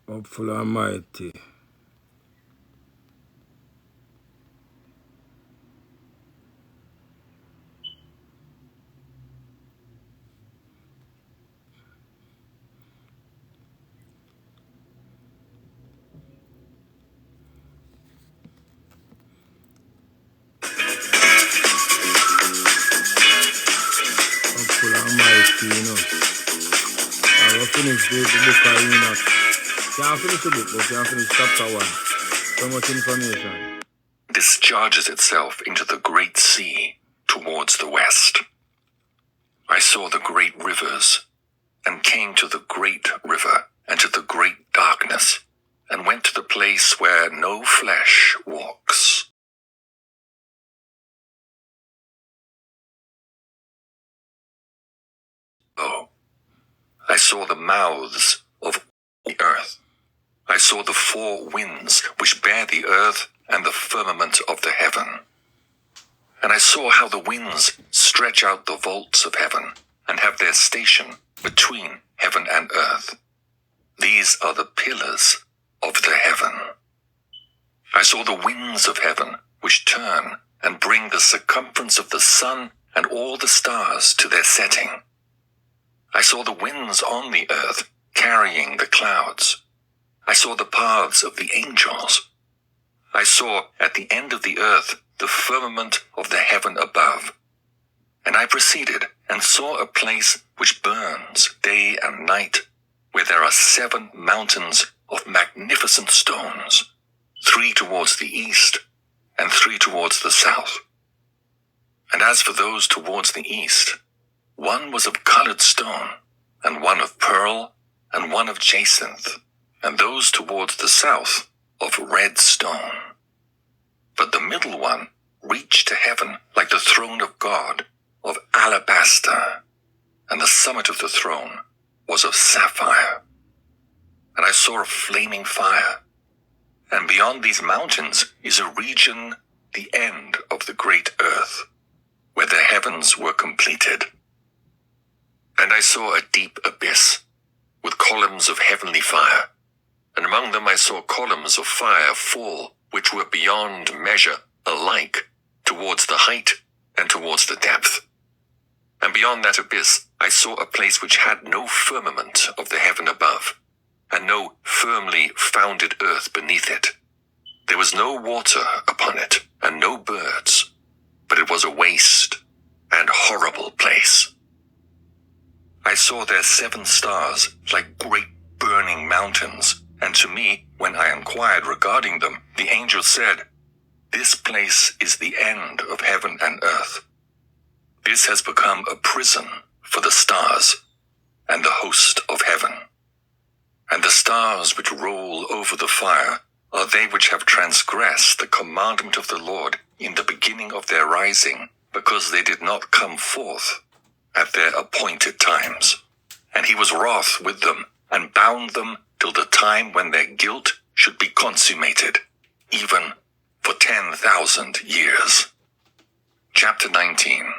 Hopeful Almighty. Hopeful Almighty, you know. I will finish the book of Enoch. Can't finish the book, but can't finish chapter 1. So much information. Discharges itself into the great sea towards the west. I saw the great rivers, and came to the great river, and to the great darkness, and went to the place where no flesh walks. Oh, I saw the mouths of the earth. I saw the four winds which bear the earth and the firmament of the heaven. And I saw how the winds stretch out the vaults of heaven, and have their station between heaven and earth. These are the pillars of the heaven. I saw the winds of heaven, which turn and bring the circumference of the sun and all the stars to their setting. I saw the winds on the earth carrying the clouds. I saw the paths of the angels. I saw at the end of the earth the firmament of the heaven above. And I proceeded and saw a place which burns day and night, where there are 7 mountains of magnificent stones, 3 towards the east and 3 towards the south. And as for those towards the east, one was of colored stone, and one of pearl, and one of jacinth, and those towards the south of red stone. But the middle one reached to heaven like the throne of God, of alabaster, and the summit of the throne was of sapphire. And I saw a flaming fire, and beyond these mountains is a region, the end of the great earth, where the heavens were completed. And I saw a deep abyss, with columns of heavenly fire, and among them I saw columns of fire fall, which were beyond measure alike, towards the height and towards the depth. And beyond that abyss I saw a place which had no firmament of the heaven above, and no firmly founded earth beneath it. There was no water upon it, and no birds, but it was a waste and horrible place. I saw there 7 stars like great burning mountains, and to me, when I inquired regarding them, the angel said, "This place is the end of heaven and earth. This has become a prison for the stars and the host of heaven. And the stars which roll over the fire are they which have transgressed the commandment of the Lord in the beginning of their rising, because they did not come forth at their appointed times. And he was wroth with them, and bound them till the time when their guilt should be consummated, even for 10,000 years." Chapter 19.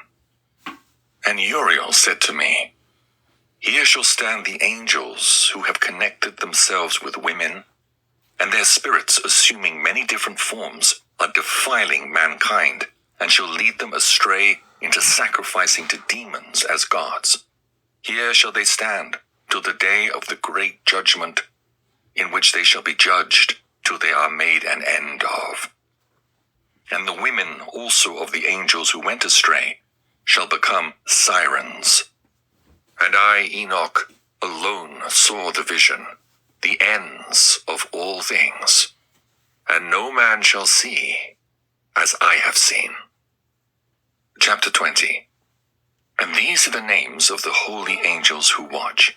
And Uriel said to me, "Here shall stand the angels who have connected themselves with women, and their spirits, assuming many different forms, are defiling mankind, and shall lead them astray into sacrificing to demons as gods. Here shall they stand till the day of the great judgment, in which they shall be judged till they are made an end of. And the women also of the angels who went astray shall become sirens. And I, Enoch, alone saw the vision, the ends of all things, and no man shall see as I have seen." Chapter 20. And these are the names of the holy angels who watch.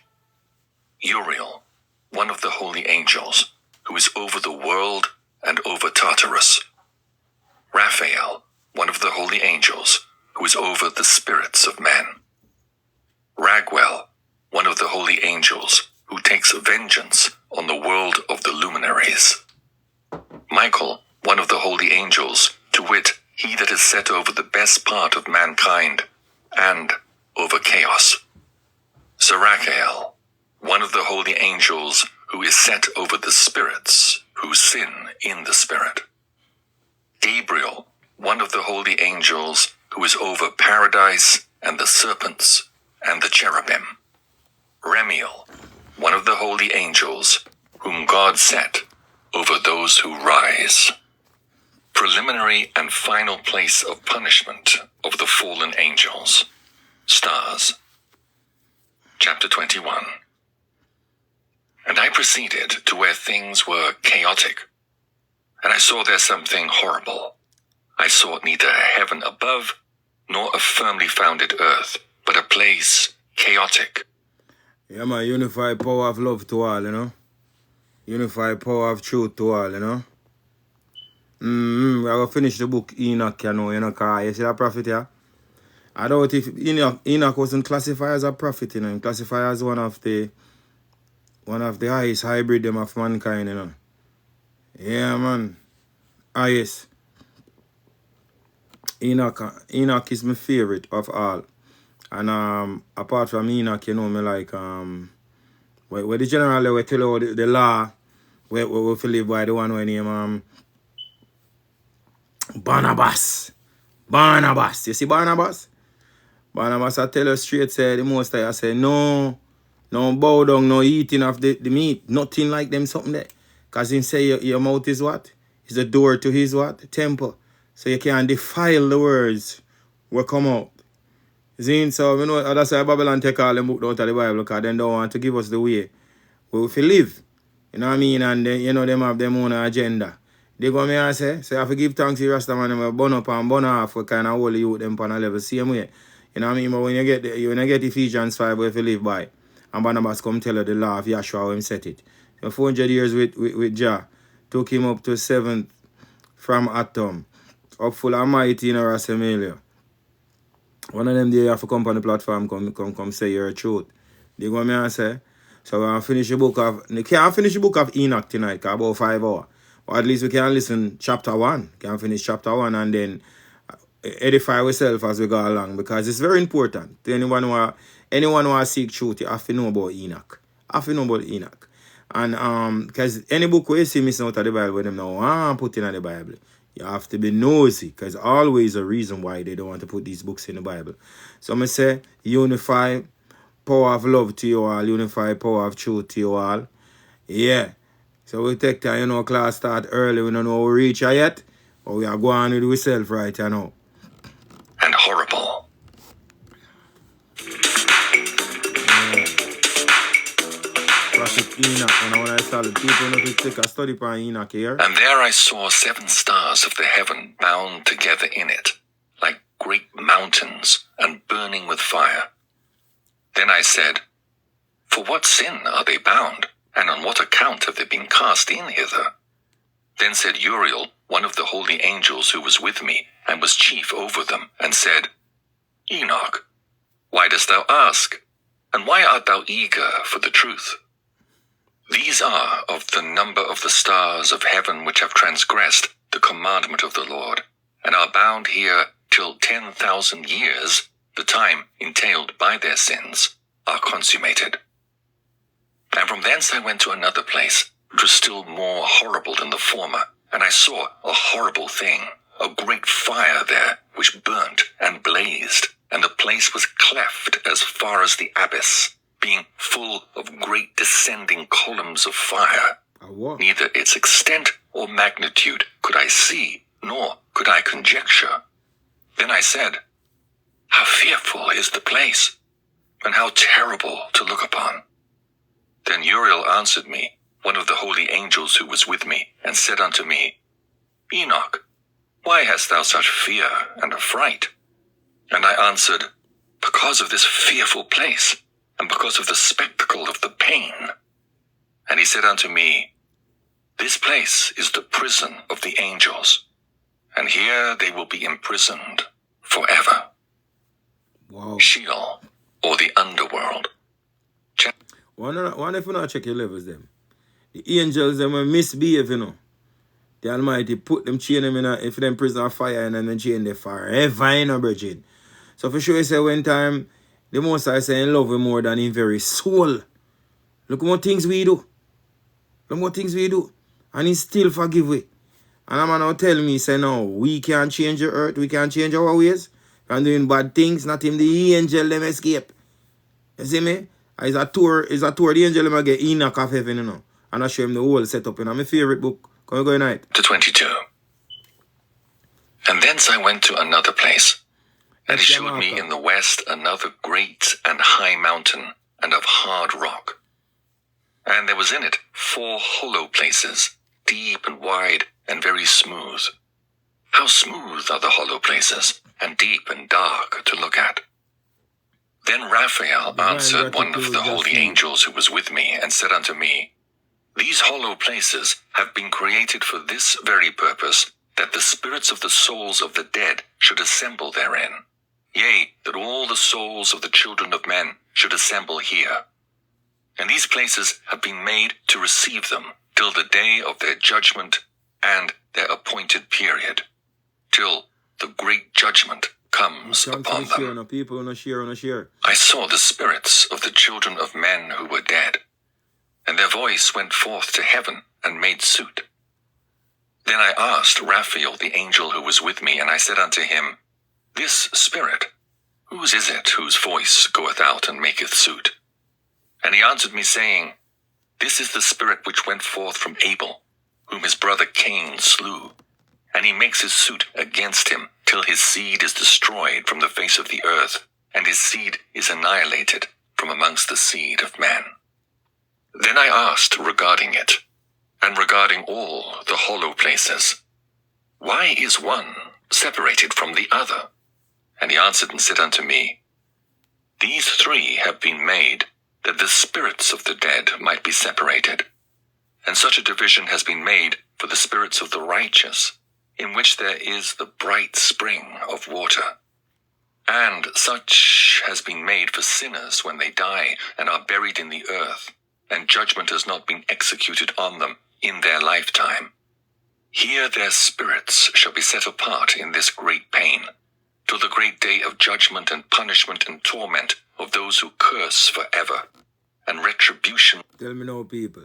Uriel, one of the holy angels, who is over the world and over Tartarus. Raphael, one of the holy angels, who is over the spirits of men. Raguel, one of the holy angels, who takes vengeance on the world of the luminaries. Michael, one of the holy angels, to wit, he that is set over the best part of mankind, and over chaos. Sarachael, one of the holy angels, who is set over the spirits who sin in the spirit. Gabriel, one of the holy angels, who is over paradise and the serpents and the cherubim. Remiel, one of the holy angels, whom God set over those who rise. Preliminary and final place of punishment of the fallen angels. Stars. Chapter 21. And I proceeded to where things were chaotic, and I saw there something horrible. I saw neither heaven above, nor a firmly founded earth, but a place chaotic. Yeah, man, unified power of love to all, you know. Unified power of truth to all, you know. We're going to finish the book Enoch, you know, because you see that prophet, yeah? I doubt if Enoch wasn't classified as a prophet, you know, and classified as one of the highest hybrid them of mankind, you know. Yeah, man. Yes. Enoch is my favorite of all. And apart from Enoch, you know, me like where the general we tell you the law where we live by the one when name Barnabas. You see Barnabas? Barnabas I tell you straight, say the most I say no bow down, no eating of the meat, nothing like them something there. Cause him say your mouth is what? Is the door to his what? Temple. So you can't defile the words will come out. See, so you know that's why Babylon take all the book out of the Bible, because they don't want to give us the way we will live. You know what I mean? And they, you know, them have their own agenda. They go me and say, so you have to give thanks to the Rasta man, them burn up and burn off for kind of holy youth them on a level same way. You know what I mean? But when you get Ephesians 5 where you live by, and Barnabas come tell you the law of Yahshua how him set it. So 400 years with Jah took him up to 7th from Atom. Up full of mighty, you know, Rasamelia. One of them, they have to come on the platform, come say your truth. They go me and say, so we're going to finish the book of, we can't finish the book of Enoch tonight, because about 5 hours. But at least we can listen chapter 1. Can finish chapter 1 and then edify ourselves as we go along, because it's very important. To anyone who seek truth, you have to know about Enoch. And because any book where you see missing out of the Bible, with them now put in the Bible. You have to be nosy, because always a reason why they don't want to put these books in the Bible. So I'm going to say, unify power of love to you all, unify power of truth to you all. Yeah. So we take time, you know, class start early. We don't know how we reach her yet, but we are going with ourselves right now. And horrible. Enoch, and when I started people to take a study on Enoch here. And there I saw 7 stars of the heaven bound together in it, like great mountains, and burning with fire. Then I said, for what sin are they bound, and on what account have they been cast in hither? Then said Uriel, one of the holy angels who was with me, and was chief over them, and said, Enoch, why dost thou ask? And why art thou eager for the truth? These are of the number of the stars of heaven which have transgressed the commandment of the Lord, and are bound here till 10,000 years, the time entailed by their sins, are consummated. And from thence I went to another place, which was still more horrible than the former, and I saw a horrible thing, a great fire there, which burnt and blazed, and the place was cleft as far as the abyss, being full of great descending columns of fire. Neither its extent or magnitude could I see, nor could I conjecture. Then I said, how fearful is the place, and how terrible to look upon. Then Uriel answered me, one of the holy angels who was with me, and said unto me, Enoch, why hast thou such fear and affright? And I answered, because of this fearful place, and because of the spectacle of the pain. And he said unto me, this place is the prison of the angels, and here they will be imprisoned forever. Wow. Sheol, or the underworld. One if you not check your levels them. The angels them will misbehave, you know. The Almighty put them, chain them in if them prison of fire, and then chain them forever, you know, Bridget. So for sure you say one time, the Most I say in love with more than in very soul. Look what things we do. The more things we do. And he still forgive we. And a man now tell me, say, no, we can't change the earth, we can't change our ways. And doing bad things, not even the angel them escape. You see me? It's a tour, the angel them get Enoch of heaven, you know. And I show him the whole setup, you know. My favorite book. Can we go tonight? To 22. And thence I went to another place. And he showed me in the west another great and high mountain, and of hard rock. And there was in it 4 hollow places, deep and wide, and very smooth. How smooth are the hollow places, and deep and dark to look at. Then Raphael answered one of the holy angels who was with me, and said unto me, These hollow places have been created for this very purpose, that the spirits of the souls of the dead should assemble therein. Yea, that all the souls of the children of men should assemble here. And these places have been made to receive them, till the day of their judgment and their appointed period, till the great judgment comes upon them. I saw the spirits of the children of men who were dead, and their voice went forth to heaven and made suit. Then I asked Raphael the angel who was with me, and I said unto him, This spirit, whose is it whose voice goeth out and maketh suit? And he answered me, saying, This is the spirit which went forth from Abel, whom his brother Cain slew. And he makes his suit against him, till his seed is destroyed from the face of the earth, and his seed is annihilated from amongst the seed of men. Then I asked regarding it, and regarding all the hollow places, Why is one separated from the other? And he answered and said unto me, These 3 have been made, that the spirits of the dead might be separated. And such a division has been made for the spirits of the righteous, in which there is the bright spring of water. And such has been made for sinners when they die and are buried in the earth, and judgment has not been executed on them in their lifetime. Here their spirits shall be set apart in this great pain, till the great day of judgment and punishment and torment of those who curse forever, and retribution. Tell me now, people.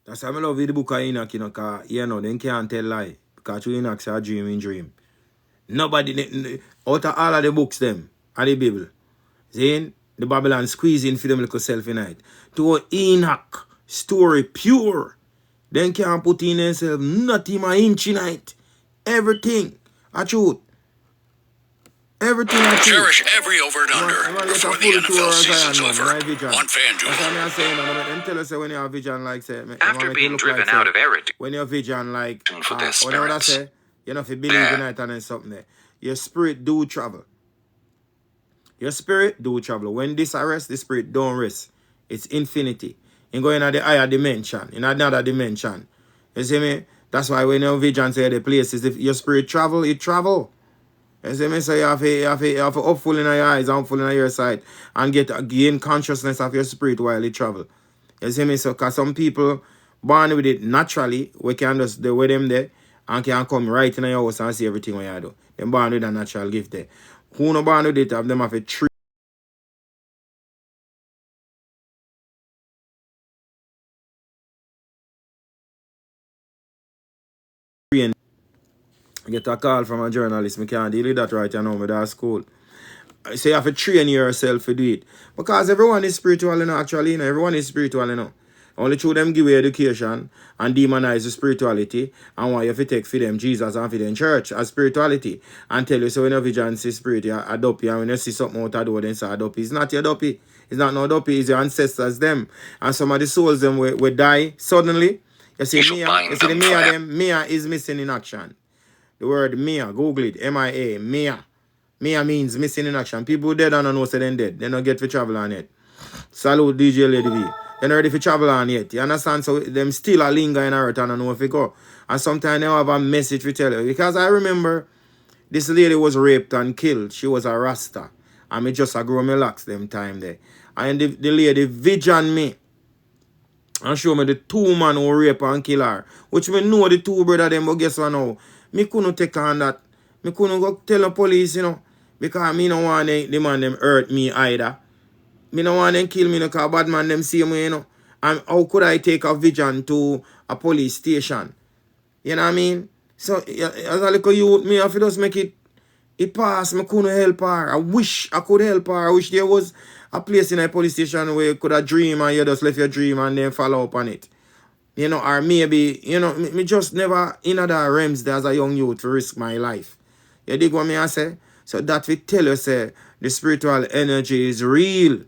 That's why I love the book of Enoch, you know, because, you know, they can't tell lie. Because you Enoch say a dream in dream. Nobody, out of all of the books, them, and the Bible, see, the Babylon squeezing for them little self in it. To Enoch, story pure. Then can't put in themselves not even an inch in it. Everything, a truth. Everything I cherish every over and under before the NFL season's over. On FanDuel. After being driven out of Erid, when your vision like, whatever I say, you know, if you believe in it and then something there, your spirit do travel. Your spirit do travel. When this arrest, the spirit don't rest. It's infinity. You go in the higher dimension, in another dimension. You see me? That's why when your vision say the places, if your spirit travel, it travel. You see me? So you have to up full in your eyes and full in your sight and gain consciousness of your spirit while it travel. You see me? So because some people born with it naturally, we can just do with them there and can come right in your house and see everything what you do. Them born with a natural gift there. Who no born with it, have them have a tree. I get a call from a journalist. I can't deal with that right now. I'm at school. So you have to train yourself to do it. Because everyone is spiritual, you know, actually. You know, everyone is spiritual, you know. Only through them give you education and demonize the spirituality. And why you have to take for them Jesus and for them church as spirituality. And tell you, so when you vision see spirit, you adopt you. And when you see something out of the door, then say adopt. It's not your dopey. It's not no dopey. It's your ancestors, them. And some of the souls, them will die suddenly. You see, Mia is missing in action. The word Mia, Google it, M-I-A, Mia. Mia means missing in action. People dead and don't know say they dead. They don't get to travel on yet. Salute DJ Lady V. They're not ready for travel on yet. You understand? So them still a linger in earth and don't know if they go. And sometimes they have a message to tell you. Because I remember this lady was raped and killed. She was a Rasta. And me just a grow me locks them time there. And the lady vision me. And show me the 2 man who rape and kill her. Which me know the 2 brother them, but guess what now? Me couldn't take on that. Me couldn't go tell the police, you know. Because me no want the man them hurt me either. Me no want them kill me, because bad man them see me, you know. And how could I take a vision to a police station. You know what I mean? So, as a little youth, me have to just make it pass. I couldn't help her. I wish I could help her. I wish there was a place in a police station where you could have dream and you just left your dream and then follow up on it. You know, or maybe, you know, me just never in other realms there as a young youth to risk my life. You dig what me I say? So that we tell you, say, the spiritual energy is real.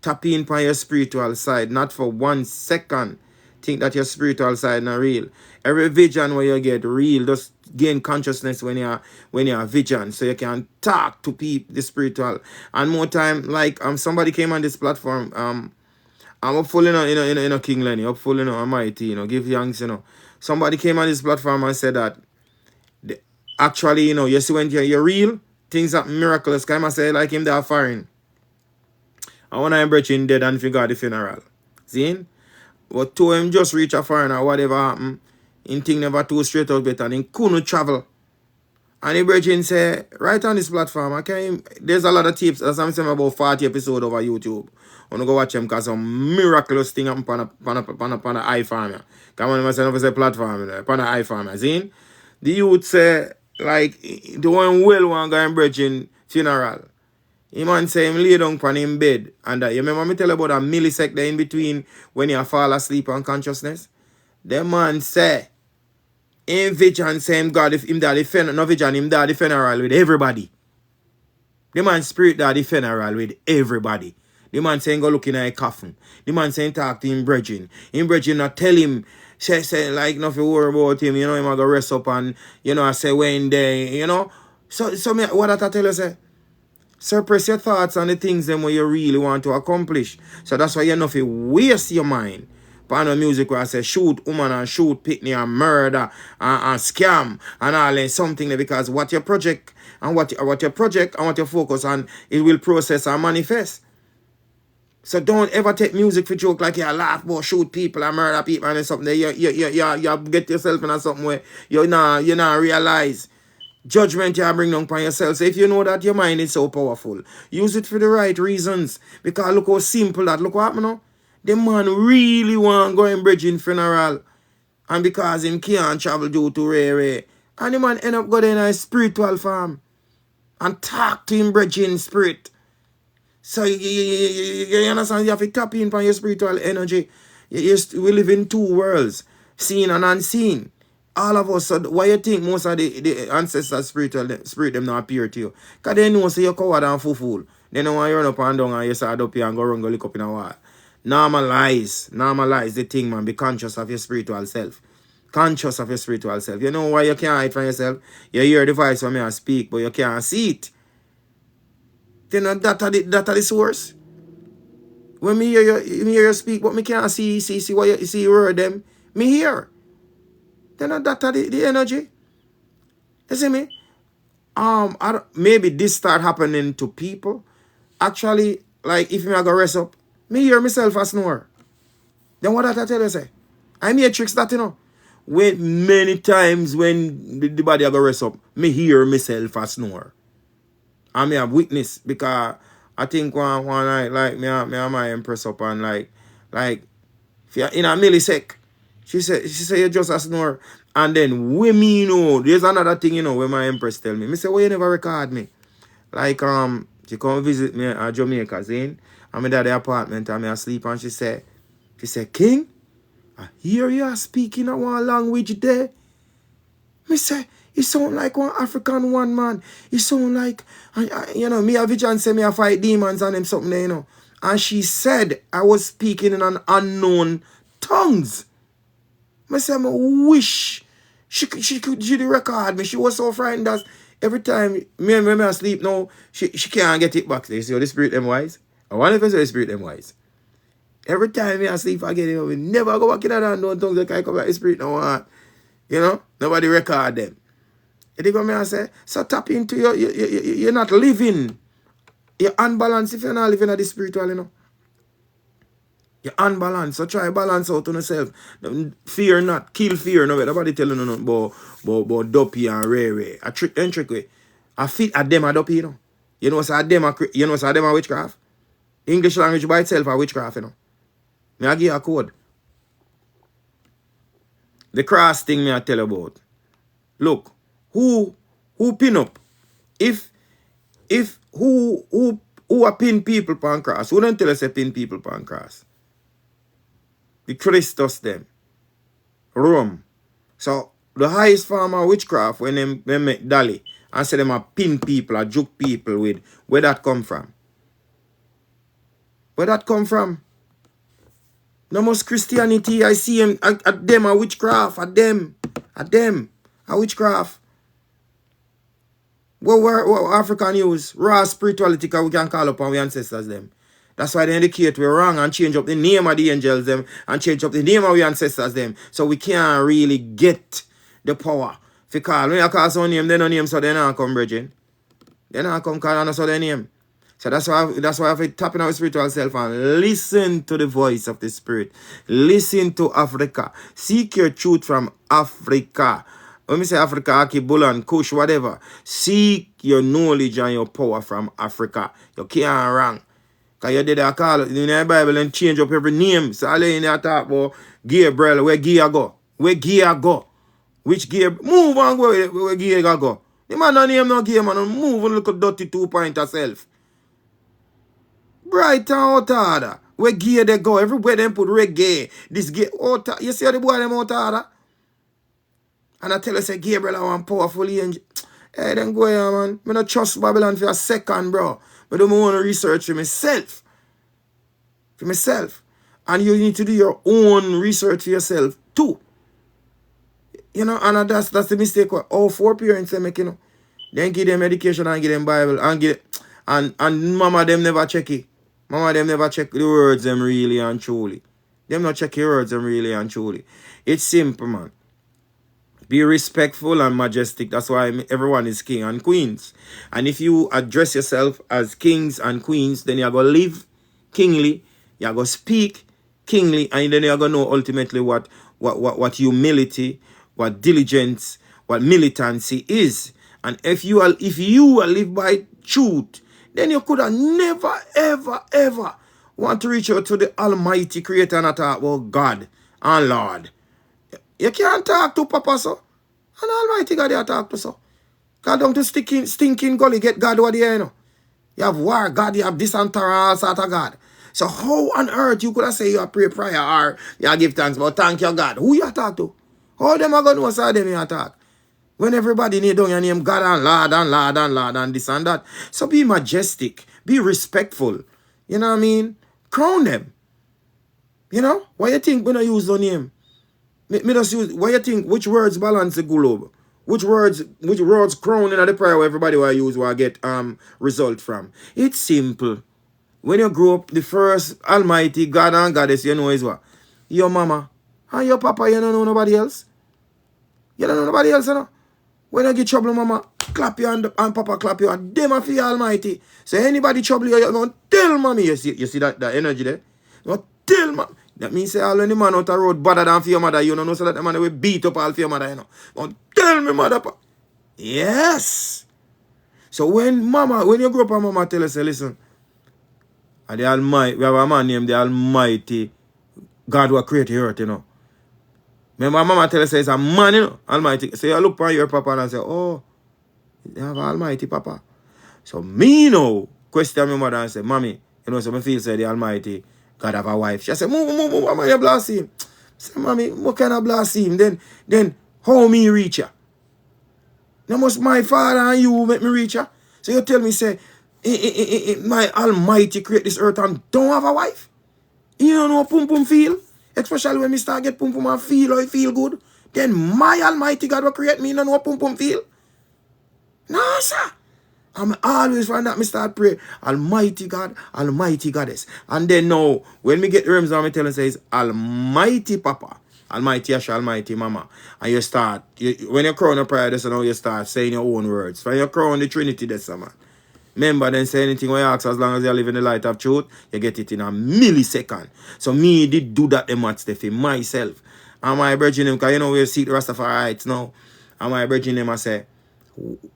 Tap in on your spiritual side, not for 1 second. Think that your spiritual side not real. Every vision where you get real, just gain consciousness when you're vision, so you can talk to people, the spiritual. And more time, like somebody came on this platform, I'm hopeful, you know, King Lenny, hopeful, you know, Almighty, you know, give thanks, you know. Somebody came on this platform and said that actually, you know, you see when you're real, things are miraculous. Kind of say like him there firing. I want to brethren dead and figure the funeral. See? But to him just reach a foreign or whatever happened, in thing never too straight out better and he couldn't travel. And the brethren say, right on this platform, there's a lot of tips, as I'm saying, about 40 episodes over YouTube. I want to go watch them because some miraculous thing happened on the iFarmer. Come on, I say platform, on the iFarmer. See? The youth say, like, the one well one guy in brethren funeral. He man say him lay down on him bed. And you remember me tell you about a millisecond there in between when you fall asleep on consciousness? The man say, in vision say him God, if him da the funeral, no vision, him da the funeral with everybody. The man spirit da the funeral with everybody. The man saying go look in a coffin. The man saying talk to him brethren. Him brethren not tell him, say like nothing worry about him, you know, him a go rest up and, you know, I say when they, you know. So me, what I tell you say? Suppress your thoughts on the things them what you really want to accomplish. So that's why you know if you waste your mind. Pano music where I say shoot woman and shoot pitney and murder and scam and all that something there, because what your project and what your project and what you focus on, it will process and manifest. So don't ever take music for joke like you laugh about shoot people and murder people and something there. You get yourself in something where you not realize. Judgment you bring down upon yourself. So if you know that your mind is so powerful, use it for the right reasons. Because look how simple that. Look what happened now. The man really want to go in bridging funeral. And because him can't travel due to Ray. And the man end up going in a spiritual farm. And talk to him bridging spirit. So you understand? You have to tap in on your spiritual energy. We live in two worlds. Seen and unseen. All of us, so why you think most of the ancestors spirit them not appear to you? Because they know so you're coward and fool. They don't want you run up and down and you start up here and go run go look up in a wall. Normalize the thing, man. Be conscious of your spiritual self. Conscious of your spiritual self. You know why you can't hide from yourself? You hear the voice when I speak, but you can't see it. You know that are the source. When me hear you speak, but me can't see what you see word them. Me hear. Then that the energy. You see me? Maybe this start happening to people. Actually, like if me I go rest up, me hear myself a snore. Then what that I tell you say? I matrix that, you know. When many times when the body I go rest up, me hear myself a snore. And me have witness because I think one night like me and my impress up and like if you're in a millisecond. She said you just a snore. And then when me know, there's another thing, you know, when my empress tell me. Me say, why you never record me? Like she come visit me at Jamaica, Zane. I'm in the apartment and me asleep and she said, King, I hear you are speaking a one language there. Me say, you sound like one African one, man. You sound like, you know, me a vision say me a fight demons and them something there, you know. And she said I was speaking in an unknown tongues. I said, I wish she could record me. She was so frightened that every time me asleep now, she can't get it back. You see how the spirit them wise? I wonder if I say the spirit them wise. Every time me asleep, I get it. We never go back in that unknown tongues. They can't come back the spirit no. You know? Nobody record them. You think what I say? So tap into you're not living. You're unbalanced if you're not living at the spiritual, you know. You're unbalanced, so try balance out on yourself. Fear not, kill fear. No, nobody telling you nothing about dopey and rare. A trick way. I fit a them a dopey, you know. You know a them a witchcraft. English language by itself a witchcraft, you know. Me I give you a code. The cross thing me I tell about. Look, who pin up? If who a pin people pan cross? Who don't tell us a pin people pan cross? The Christus them. Rome. So the highest form of witchcraft when them make Dali and say them a pin people, a juke people with where that come from? Where that come from? No most Christianity, I see them at them a witchcraft, at them a witchcraft. What African use? Raw spirituality we can call upon our ancestors them. That's why they indicate we're wrong and change up the name of the angels them and change up the name of our ancestors them. So we can't really get the power. If you call, when you call some name, they don't name so they not come, bridging. They not come call on us so they name. So that's why I have to tap in our spiritual self and listen to the voice of the spirit. Listen to Africa. Seek your truth from Africa. When we say Africa, Aki, Bulan, Kush, whatever. Seek your knowledge and your power from Africa. You can't wrong. Because you did a call in the Bible and change up every name. So I lay in there talk about Gabriel, where Gia go? Where Gia go? Which Gia? Move on, where Gia go? The man don't name no Gia, man. Move and look at dirty 2-point yourself. Bright and out order. Where Gia they go? Everywhere them put reggae. This Gia, you see how the boy them out order? And I tell you, say Gabriel, I want powerful angel. Hey, then go here, man. I don't trust Babylon for a second, bro. But I want to research for myself. For myself. And you need to do your own research for yourself, too. You know, and that's the mistake what all 4 parents they make, you know. Then give them education and give them Bible. And mama them never check it. Mama them never check the words them really and truly. Them not check your words them really and truly. It's simple, man. Be respectful and majestic. That's why everyone is king and queens. And if you address yourself as kings and queens, then you're going to live kingly. You're going to speak kingly. And then you're going to know ultimately what humility, what diligence, what militancy is. And if you live by truth, then you could have never, ever, ever want to reach out to the Almighty Creator and talk about God and Lord. You can't talk to Papa, so. And Almighty God, you talk to, so. God don't to stinking gully, get God what you know. You have war, God, you have this and all sort of God. So how on earth you could have say you pray prayer or you give thanks, but thank you God. Who you talk to? How them are going to know so them you talk? When everybody need down your name God and Lord and Lord and Lord and this and that. So be majestic, be respectful. You know what I mean? Crown them. You know? Why you think when I use the name? Me just use, what you think, which words balance the globe? Which words crown in the prayer where everybody will use will get result from? It's simple. When you grow up, the first Almighty God and Goddess, you know is what? Your mama and your papa, you don't know nobody else. You don't know nobody else, you know? When you get trouble, mama, clap you and papa clap you, and them are for your Almighty. So anybody trouble you, you don't tell mommy. You see that energy there? You don't tell mommy. That means say all when the man out the road better than for your mother, you know, so that the man will beat up all for your mother, you know. Don't tell me, mother. Yes. So when you grow up and mama tell us, say, listen, and the Almighty, we have a man named the Almighty God who created the earth, you know. Remember mama tell us, say, it's a man, you know, Almighty. So you look on your papa and say, oh, you have an Almighty papa. So me, you know, question my mother and say, mommy, you know, so me feel say the Almighty God have a wife. She said, move, mama, you blast him. I said, mommy, what kind of blast him? Then how me reach her? Now must my father and you make me reach her? So you tell me, say, my Almighty create this earth and don't have a wife? You don't know pum pum feel? Especially when me start get pum pum and feel how it feel good. Then my Almighty God will create me, you don't know pum pum feel? No, sir. I'm always find that me start pray, Almighty God, Almighty Goddess. And then now, when me get the realms, I tell them says, Almighty Papa, Almighty Asha, Almighty Mama. And you start, when you crown a prayer, that's how you start saying your own words. When you crown the Trinity, that's man. Remember, then say anything when you ask, as long as you live in the light of truth, you get it in a millisecond. So me did do that the much stuff in myself. And my brethren, because you know we see the Rastafarites now. And my brethren, I say,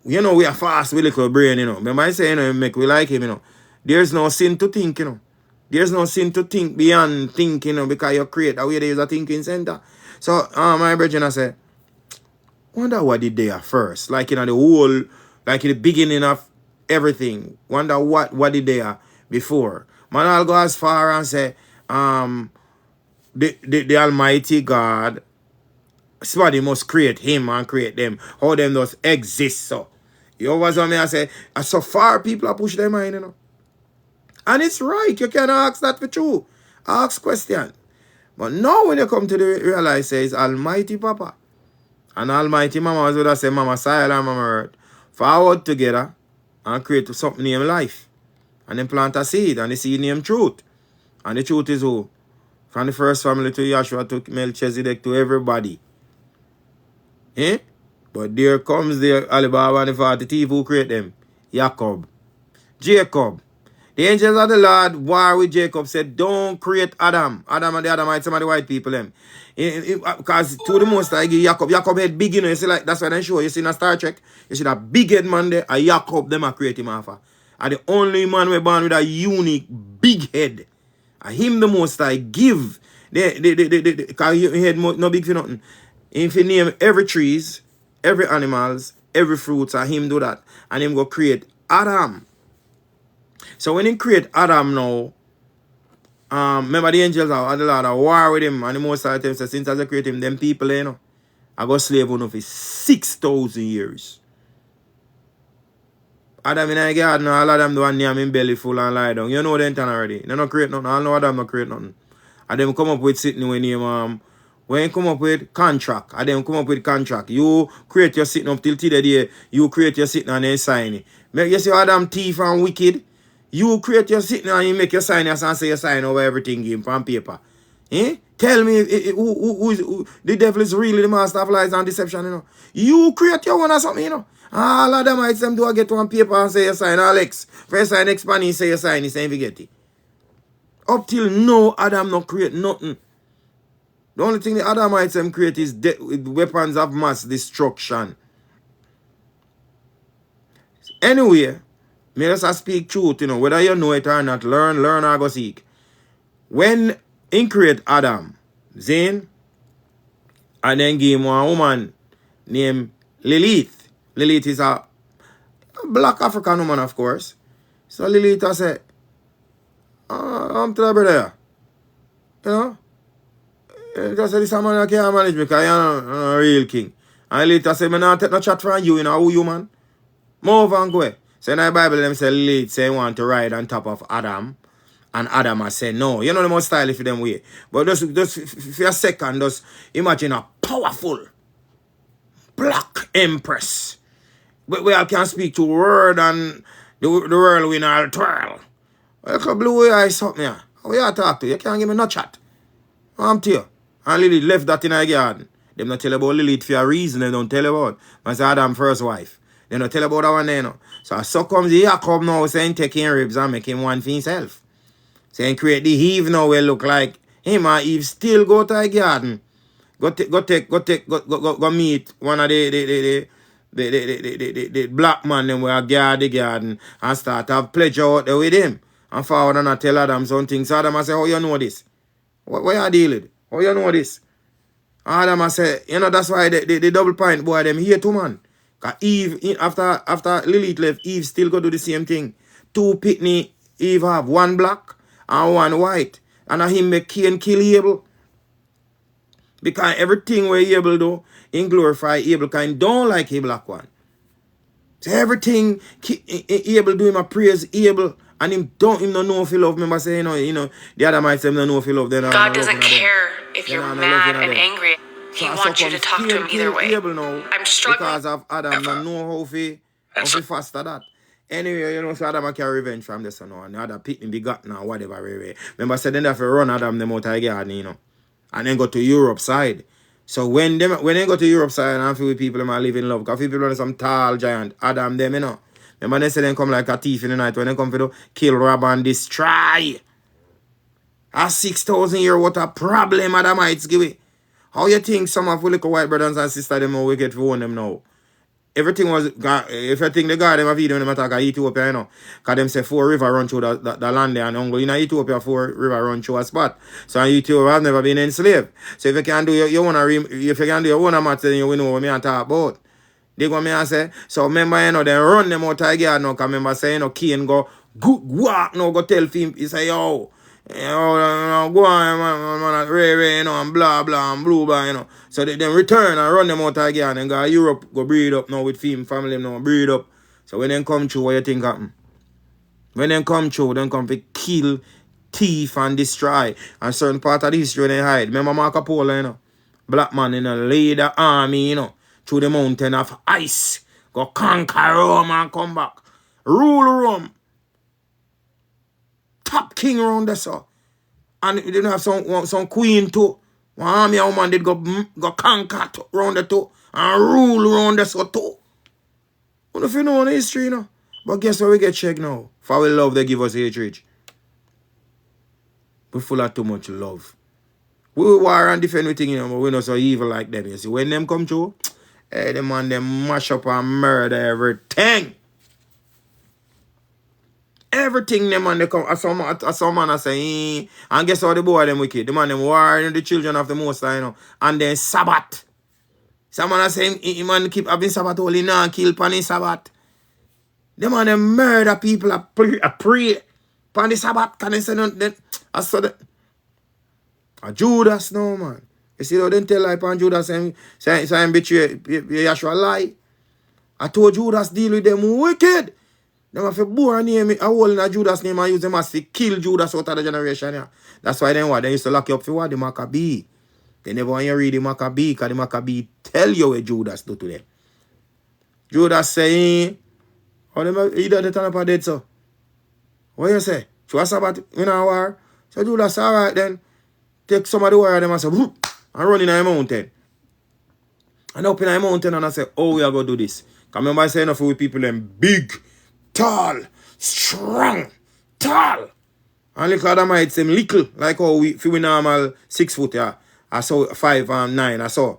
you know, we are fast with little brain, you know. Remember I say, you know, make we like him, you know. There's no sin to think, you know. There's no sin to think beyond thinking, you know, because you create a way there is a thinking center. So, my brethren, I say, wonder what did they are first? Like, the whole, like in the beginning of everything. Wonder what did they are before. Man, I'll go as far and say, the Almighty God, somebody must create him and create them. How them just exist, so. You always want me I say, so far people are push their mind, And it's right. You can ask that for true. Ask question. But now when you come to the realize, says Almighty Papa and Almighty Mama, as well as say Mama Soil and Mama Earth, forward together and create something named life. And then plant a seed, and the seed named truth. And the truth is who? From the first family to Yahshua to Melchizedek to everybody. Eh? But there comes the Alibaba and the 40 thief who create them. Jacob. The angels of the Lord war with Jacob, said, don't create Adam. Adam and the Adamites, some of the white people them. Because to the most I give Jacob head big, you see, like that's what I show. You see in a Star Trek, you see that big head man there, and Jacob them are create him alpha. And the only man we born with a unique big head. And him the most I give. Because your head no big for nothing. If you name every trees, every animals, every fruits, and him do that. And him go create Adam. So when he create Adam now, remember the angels are the Lord are war with him, and the most of the time says, since I create him, them people, I go slave on for 6,000 years. Adam in a garden, all of them do one name in belly full and lie down. You know them already. They don't create nothing. I know Adam not create nothing. And them come up with sitting when you when you come up with contract, and then come up with contract. You create your sitting up till today, you create your sitting and then sign it. You see Adam thief and wicked. You create your sitting and you make your sign and say you sign over everything in from paper. Eh? Tell me who the devil is really the master of lies and deception, You create your one or something, All of them them do I get one paper and say you sign Alex. First sign next man say you sign, he say you get it. Up till now, Adam not create nothing. The only thing the Adamites them create is with weapons of mass destruction. Anyway, may just speak truth, whether you know it or not, learn or go seek. When he create Adam, Zane, and then give him one woman named Lilith. Lilith is a black African woman, of course. So Lilith I said, I'm to the brother. Just say this man I can't manage me because you're not a real king. And Lilith I said, I'm not take no chat from you, who you man? Move and go. So in the Bible, them say Lilith say want to ride on top of Adam. And Adam I say no. You know the most stylish for them way. But just for a second, just imagine a powerful black empress. Where I can speak to word and the world win all twirl. Well, you blue eyes something here. How you talk to? You can't give me no chat. I'm to you. And Lilith left that in her garden. Them not tell about Lilith for a reason they don't tell about. Man say Adam's first wife. They don't tell about that one there, So comes the Jacob now saying taking ribs and make him one for himself. Saying create the Eve now will look like him and Eve still go to a garden. Go meet one of the black man them where guard the garden and start to have pleasure out there with him. And forward and I tell Adam something. So Adam I say, how you know this? What you deal with? How you know this? Adam I say, that's why the double point boy them here too, man. Because Eve, after Lilith left, Eve still go do the same thing. Two pitney, Eve have one black and one white. And him make Cain kill Abel. Because everything where Abel do, in glorify Abel, because he don't like a black one. So everything Abel do him a praise Abel, and him don't know if he love. Remember say, the other might say, don't know if he love. God doesn't care if you're mad and angry. He wants you to talk to him either way. I'm struggling. Because of Adam, don't know how to faster that. Anyway, so Adam carry revenge from this and the other pitney begotten or whatever. Remember, said then they have to run Adam them out of the garden, and then go to Europe side. So when they go to Europe side and feel people them are living love, because people are some tall giant, Adam them, Remember they say they come like a thief in the night when they come to kill, rob, and destroy. A 6,000 year what a problem Adamites give it. How you think some of the little white brothers and sisters them are wicked for one them now? Everything was, everything they got them a video when them attack Ethiopia, you know. Because them say 4 rivers run through the land there and only in Ethiopia 4 rivers run through a spot. So in Ethiopia have never been enslaved. So if you can do your own, if you can do your own math, then you know what me talk about. They go me and say, so remember, you know, they run them out of the yard now, because remember say, you know, Cain go walk now, go tell him, he say, yo, go on, man, Ray, you know, and blah, blah, and blue, blah, you know. So they then return and run them out again and go to Europe, go breed up now with family now, breed up. So when they come through, what you think happen? When they come through, they come to kill, thief, and destroy. And certain part of the history they hide. Remember Marco Polo, you know? Black man in a leader army, you know, through the mountain of ice. Go conquer Rome and come back. Rule Rome. Top king around there, so. And they have some queen too. One army woman did go conquer around there too. And rule around there so too. I don't know if you know the history, you know. But guess what we get checked now? For our love, they give us hatred. We full of too much love. We war and defend everything, you know, but we're not so evil like them. You see, when them come through, hey, them man, them mash up and murder everything. Everything them man, they come, as some man I say, and guess how the boy them wicked? The man them war the children of the Most High, you know, and then Sabbath. Some man I say, he man keep having Sabbath holy now, kill pan in Sabbath. The man them murder people, I pray pan the Sabbath, can they say nothing? I saw that. A Judas no man. You see how they tell lie upon Judas saying betray Yahshua lie. I told Judas deal with them wicked. Them have to bore name a hole in a Judas name and use them as to kill Judas out of the generation. Yeah. That's why then what? They used to lock you up for what? The Maccabee. They never want you read the Maccabee because the Maccabee tell you what Judas do to them. Judas saying, oh, he done turn up a dead so. What you say? So Sabbath in a war? So Judas, alright then. Take some of the wire them and say, whoop, and run in a mountain. And up in a mountain and I say, oh, we are going to do this. Because remember I say enough with people them big, tall, strong, tall. And look at them, it's them little, like how we normal 6 foot, yeah. I saw 5 and 9, I saw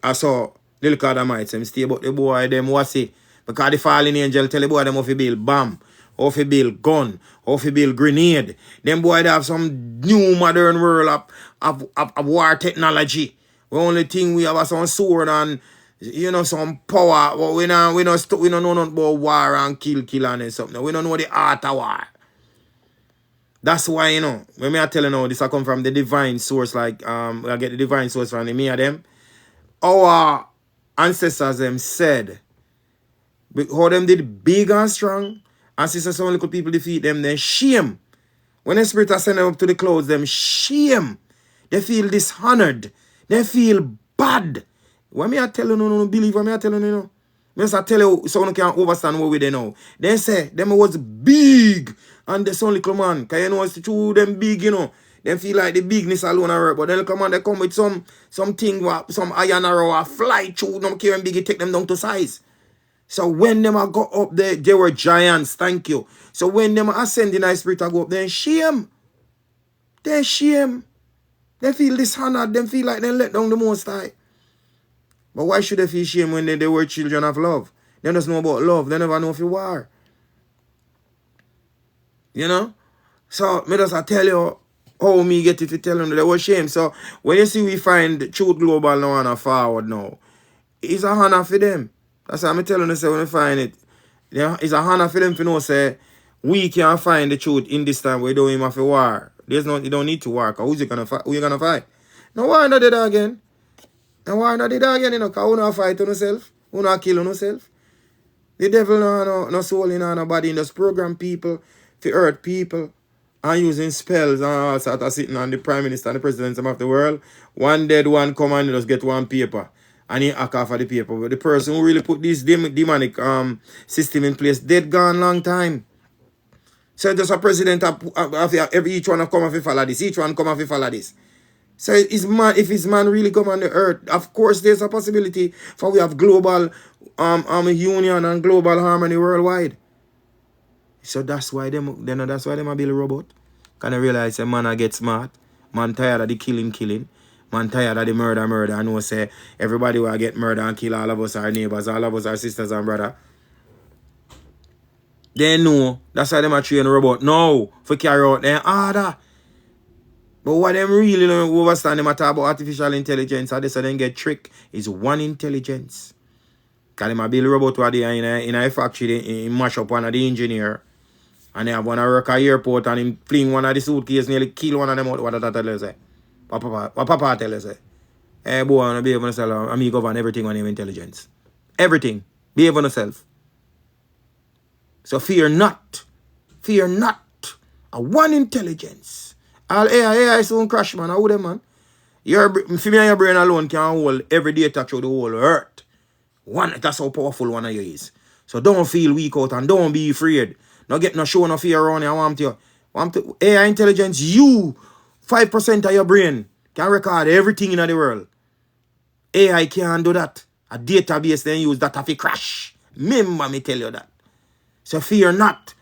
the little Adamites, them stay, but the boy, them what's it? Because the fallen angel tell the boy them how to build bomb, how to build gun, how to build grenade. Them boy they have some new modern world of war technology. The only thing we have is some sword and you know some power. But we don't know nothing about war and kill and something. We don't know the art of war. That's why, you know, when I tell you now, this I come from the divine source, like I get the divine source from the me of them. Our ancestors them said how them did big and strong, and since some little people defeat them, then shame. When the spirit send them up to the clouds, them shame. They feel dishonored. They feel bad. When me I tell you no believe what me I tell you no. Me I tell you so you can understand what we they know. They say them was big and the some little man. Cause you know it's true them big, you know. They feel like the bigness alone work, but then come on, they come with some some iron arrow or fly through, don't care when big it take them down to size. So when them I go up there, they were giants, thank you. So when them ascend in the spirit I go up, then shame. They shame. They feel dishonored, they feel like they let down the Most High. But why should they feel shame when they were children of love? They just know about love, they never know if you war. You know? So me just I tell you how me get it to tell them that they were shame. So when you see we find Truth Global now and a forward now, it's a honor for them. That's why I'm telling you, say when we find it, yeah, it's a honor for them to know say we can find the truth in this time we don't even have to war. There's no, you don't need to war, because who's you gonna fight? Who you gonna fight? No why not do that again? No why not do that again, you know, because who not fight on yourself? Who not kill on yourself? The devil no soul in no body, in just program people to hurt people and using spells and all sort of sitting on the prime minister and the president of the world. One dead, one come and just get one paper. And he hack off of the paper. But the person who really put this demonic system in place, dead gone long time. So just a president of each one come off and follow this. Each one come off and follow this. So is man, if his man really come on the earth, of course there's a possibility for we have global union and global harmony worldwide. So that's why them a build a robot. Can I realize a man I get smart. Man tired of the killing. Man tired of the murder. I know say everybody will get murder and kill all of us our neighbors, all of us our sisters and brother. They know. That's why them are train robot now for carry out their order. But what them really don't understand them talk about artificial intelligence and they say them get tricked is one intelligence. Because them a build robot where they in a factory, they mash up one of the engineer. And they have one work at airport and him fling one of the suitcase nearly kill one of them out. What that tell you say? What Papa tell you say? Hey boy, I behave on yourself. I mean govern everything on your intelligence. Everything. Behave on yourself. So fear not. Fear not. A one intelligence. All AI soon crash, man. How them, man? For me and your brain alone can hold every data through the whole earth. One, that's how powerful one of you is. So don't feel weak out and don't be afraid. No get no show no fear around you. I want to AI intelligence, you 5% of your brain can record everything in the world. AI can't do that. A database then use that if it crash. Remember me tell you that. So fear not.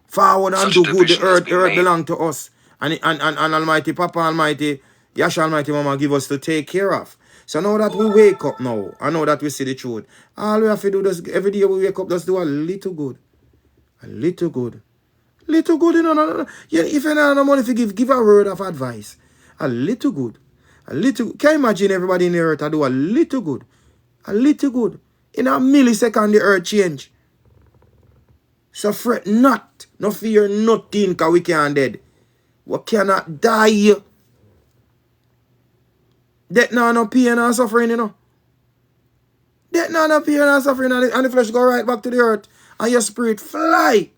Forward and do good. The earth belongs to us. And Almighty Papa Almighty, Yasha Almighty Mama give us to take care of. So now that we wake up now, I know that we see the truth. All we have to do is every day we wake up, just do a little good. A little good. Little good, you know. No. Yeah, if you don't have no money to give a word of advice. A little good. A little. Can you imagine everybody in the earth do a little good? A little good. In a millisecond, the earth change. So fret not. No fear nothing, because we can't dead. We cannot die. Death no pain and suffering, you know. Death no pain and suffering, and the flesh go right back to the earth. And your spirit fly.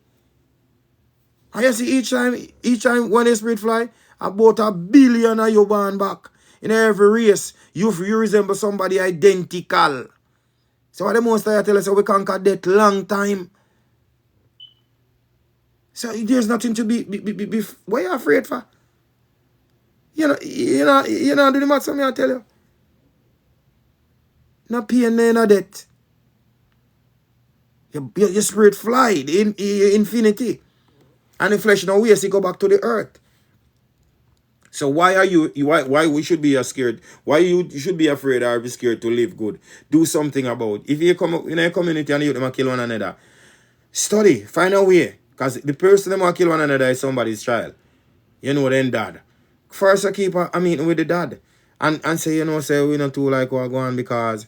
And you see each time when the spirit fly, about 1 billion of you born back. In every race, you resemble somebody identical. So what the most I tell us, we conquer death long time. So there's nothing to be what are you afraid for? You know, do the matter me I tell you. No pain, no death. Your spirit fly in infinity. And the flesh no waste, it go back to the earth. So why we should be scared? Why you should be afraid or be scared to live good? Do something about it. If you come up in a community and you them kill one another, study, find a way. Because the person that might kill one another is somebody's child. You know, then dad. First I keep a meeting with the dad. And say, you know, say we not too like what go on because,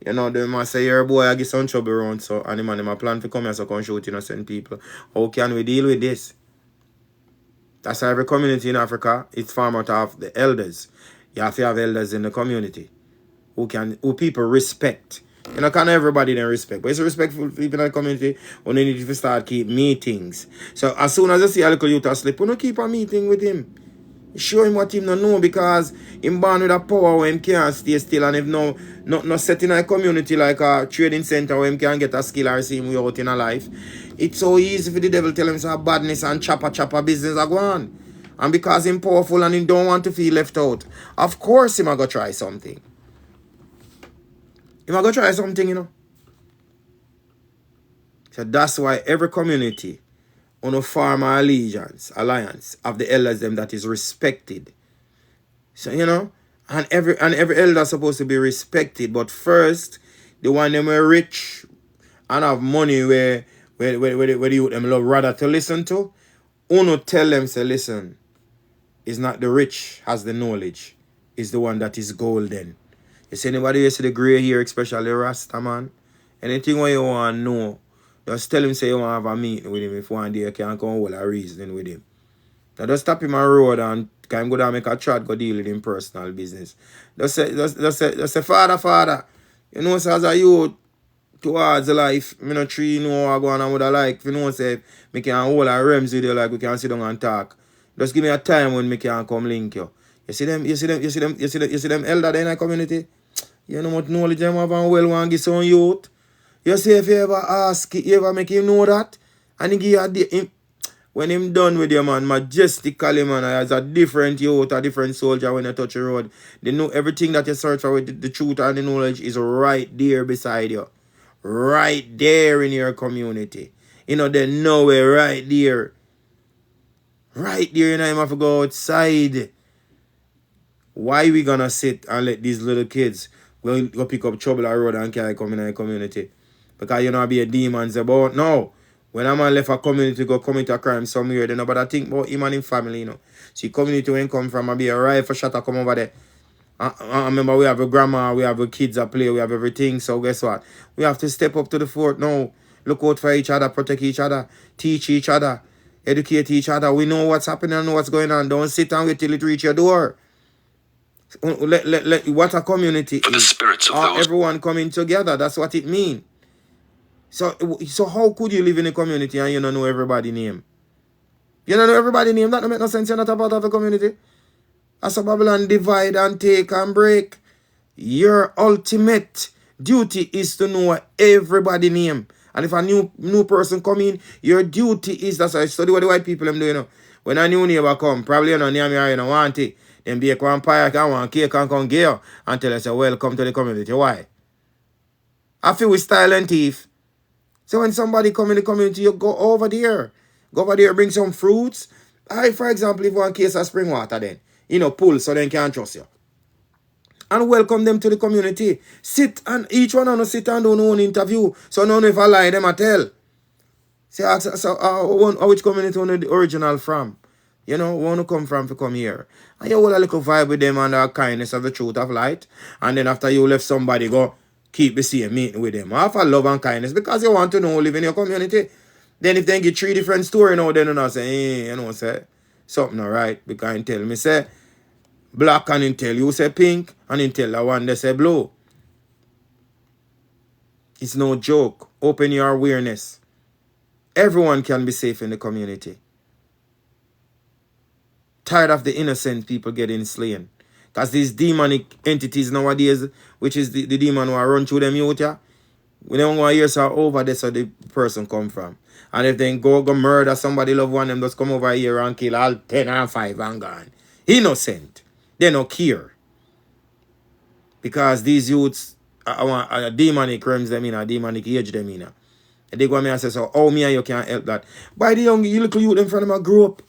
you know, they must say your boy I get some trouble around. So and the man my plan to come here so come shoot innocent people. How can we deal with this? That's why every community in Africa, it's formed out of the elders. You have to have elders in the community who people respect. You know, can everybody then respect? But it's respectful people in the community when they need to start keep meetings. So as soon as you see a little youth asleep, you don't keep a meeting with him. Show him what him don't know because him born with a power where him can't stay still and if no set in a community like a trading center where him can get a skill or see him out in a life. It's so easy for the devil tell him some badness and chopper business are going. And because him powerful and he don't want to feel left out, of course him a go try something. Him a go try something, you know. So that's why every community on a form alliance of the elders them that is respected. So you know, and every elder is supposed to be respected. But first, the one them are rich and have money where the youth them love rather to listen to. Uno tell them say listen, it's not the rich has the knowledge, it's the one that is golden. You see anybody you see the grey hair, especially Rasta man? Anything what you want to know, just tell him say you want to have a meeting with him if one day you can't come hold a reasoning with him. Now just stop him on the road and can go down and make a chat, go deal with him personal business. Just say father, you know, so as a youth towards life, me not tree know what I go on and would I like. If you know say me can hold a rems with you like we can sit down and talk. Just give me a time when me can come link you. You see them elder in the community? You know what knowledge them have and well want to give some youth. You see if you ever ask, you ever make him know that? And he give you when him done with you, man, majestically, man, as a different youth, a different soldier when you touch the road. They know everything that you search for with the truth and the knowledge is right there beside you. Right there in your community. You know, they know it right there. Right there, you know, you have to go outside. Why we gonna sit and let these little kids go pick up trouble on the road and carry come in the community? Because you know be a demons about no. When a man left a community go commit a crime somewhere, then nobody think about him and his family, you know. See, community when come from and be a rifle shot come over there. I remember we have a grandma, we have a kids that play, we have everything. So guess what? We have to step up to the fort now. Look out for each other, protect each other, teach each other, educate each other. We know what's happening and know what's going on. Don't sit and wait till it reach your door. What a community For the is. spirits of those Everyone coming together. That's what it means. So how could you live in a community and you don't know everybody's name? You don't know everybody's name? That don't make no sense. You're not a part of a community. As a Babylon divide and take and break. Your ultimate duty is to know everybody's name. And if a new person come in, your duty is, that's why I study what the white people them do, you know. When a new neighbor come, probably you know, near me, you know, want it. Then be a vampire, can want cake and come give and tell us, welcome to the community. Why? I feel with style and teeth. So when somebody come in the community, you go over there. Go over there, bring some fruits. For example, if one case of spring water then, you know, pull so they can't trust you. And welcome them to the community. Sit and each one of them sit and do their own interview. So none if I lie, them I tell. Say, which community on the original from? You know, want to come from to come here. And you hold a little vibe with them and the kindness of the truth of light. And then after you left somebody, go keep the same meeting with them. After love and kindness because you want to know live in your community. Then if they get 3 different stories now, then you say, hey, you know, say something alright. Because you tell me, say, black and in tell you say pink and in tell the one they say blue. It's no joke. Open your awareness. Everyone can be safe in the community. Tired of the innocent people getting slain. Because these demonic entities nowadays, which is the demon who run through them youth, yeah, we don't want to hear so over there so the person come from. And if they go murder somebody loved one, them just come over here and kill all 10 and 5 and gone. Innocent. They don't care. Because these youths are demonic realms them in, a demonic age them in. They go to me and say, so how me and you can't help that? By the young little youth in front of them grow up.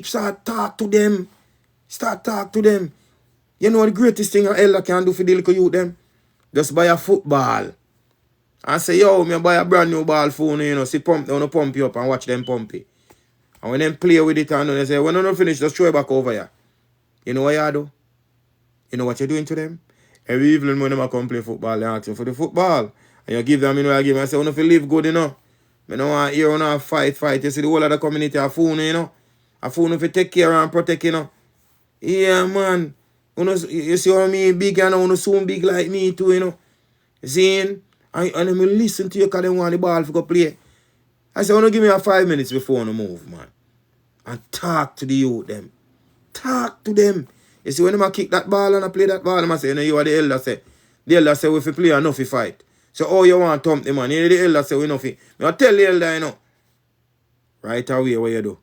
Start talk to them. Start talk to them. You know the greatest thing an elder can do for the little youth them? Just buy a football. And say, yo, me buy a brand new ball phone, you know, see pump you up and watch them pump it. And when them play with it and they say, when you don't finish, just throw it back over here. You know what you do? You know what you're doing to them? Every evening when they come play football, they ask you for the football. And you give them, you know, I give them, I say, you know, if you live good, you know. I don't want to hear, you know, fight. You see the whole of the community a phone, you know. A phone if you take care and protect, you know. Yeah, man. You see how me big and you know, soon big like me too, you know. See? And then me listen to you because they want the ball to go play. I say, give me a 5 minutes before you move, man. And talk to the youth, them. Talk to them. You see, when I kick that ball and I play that ball, I say, you know, you are the elder say. The elder say, if you play enough, you fight. So, oh, you want to thump the man. You know, the elder say, enough. I tell the elder, you know. Right away, what you do.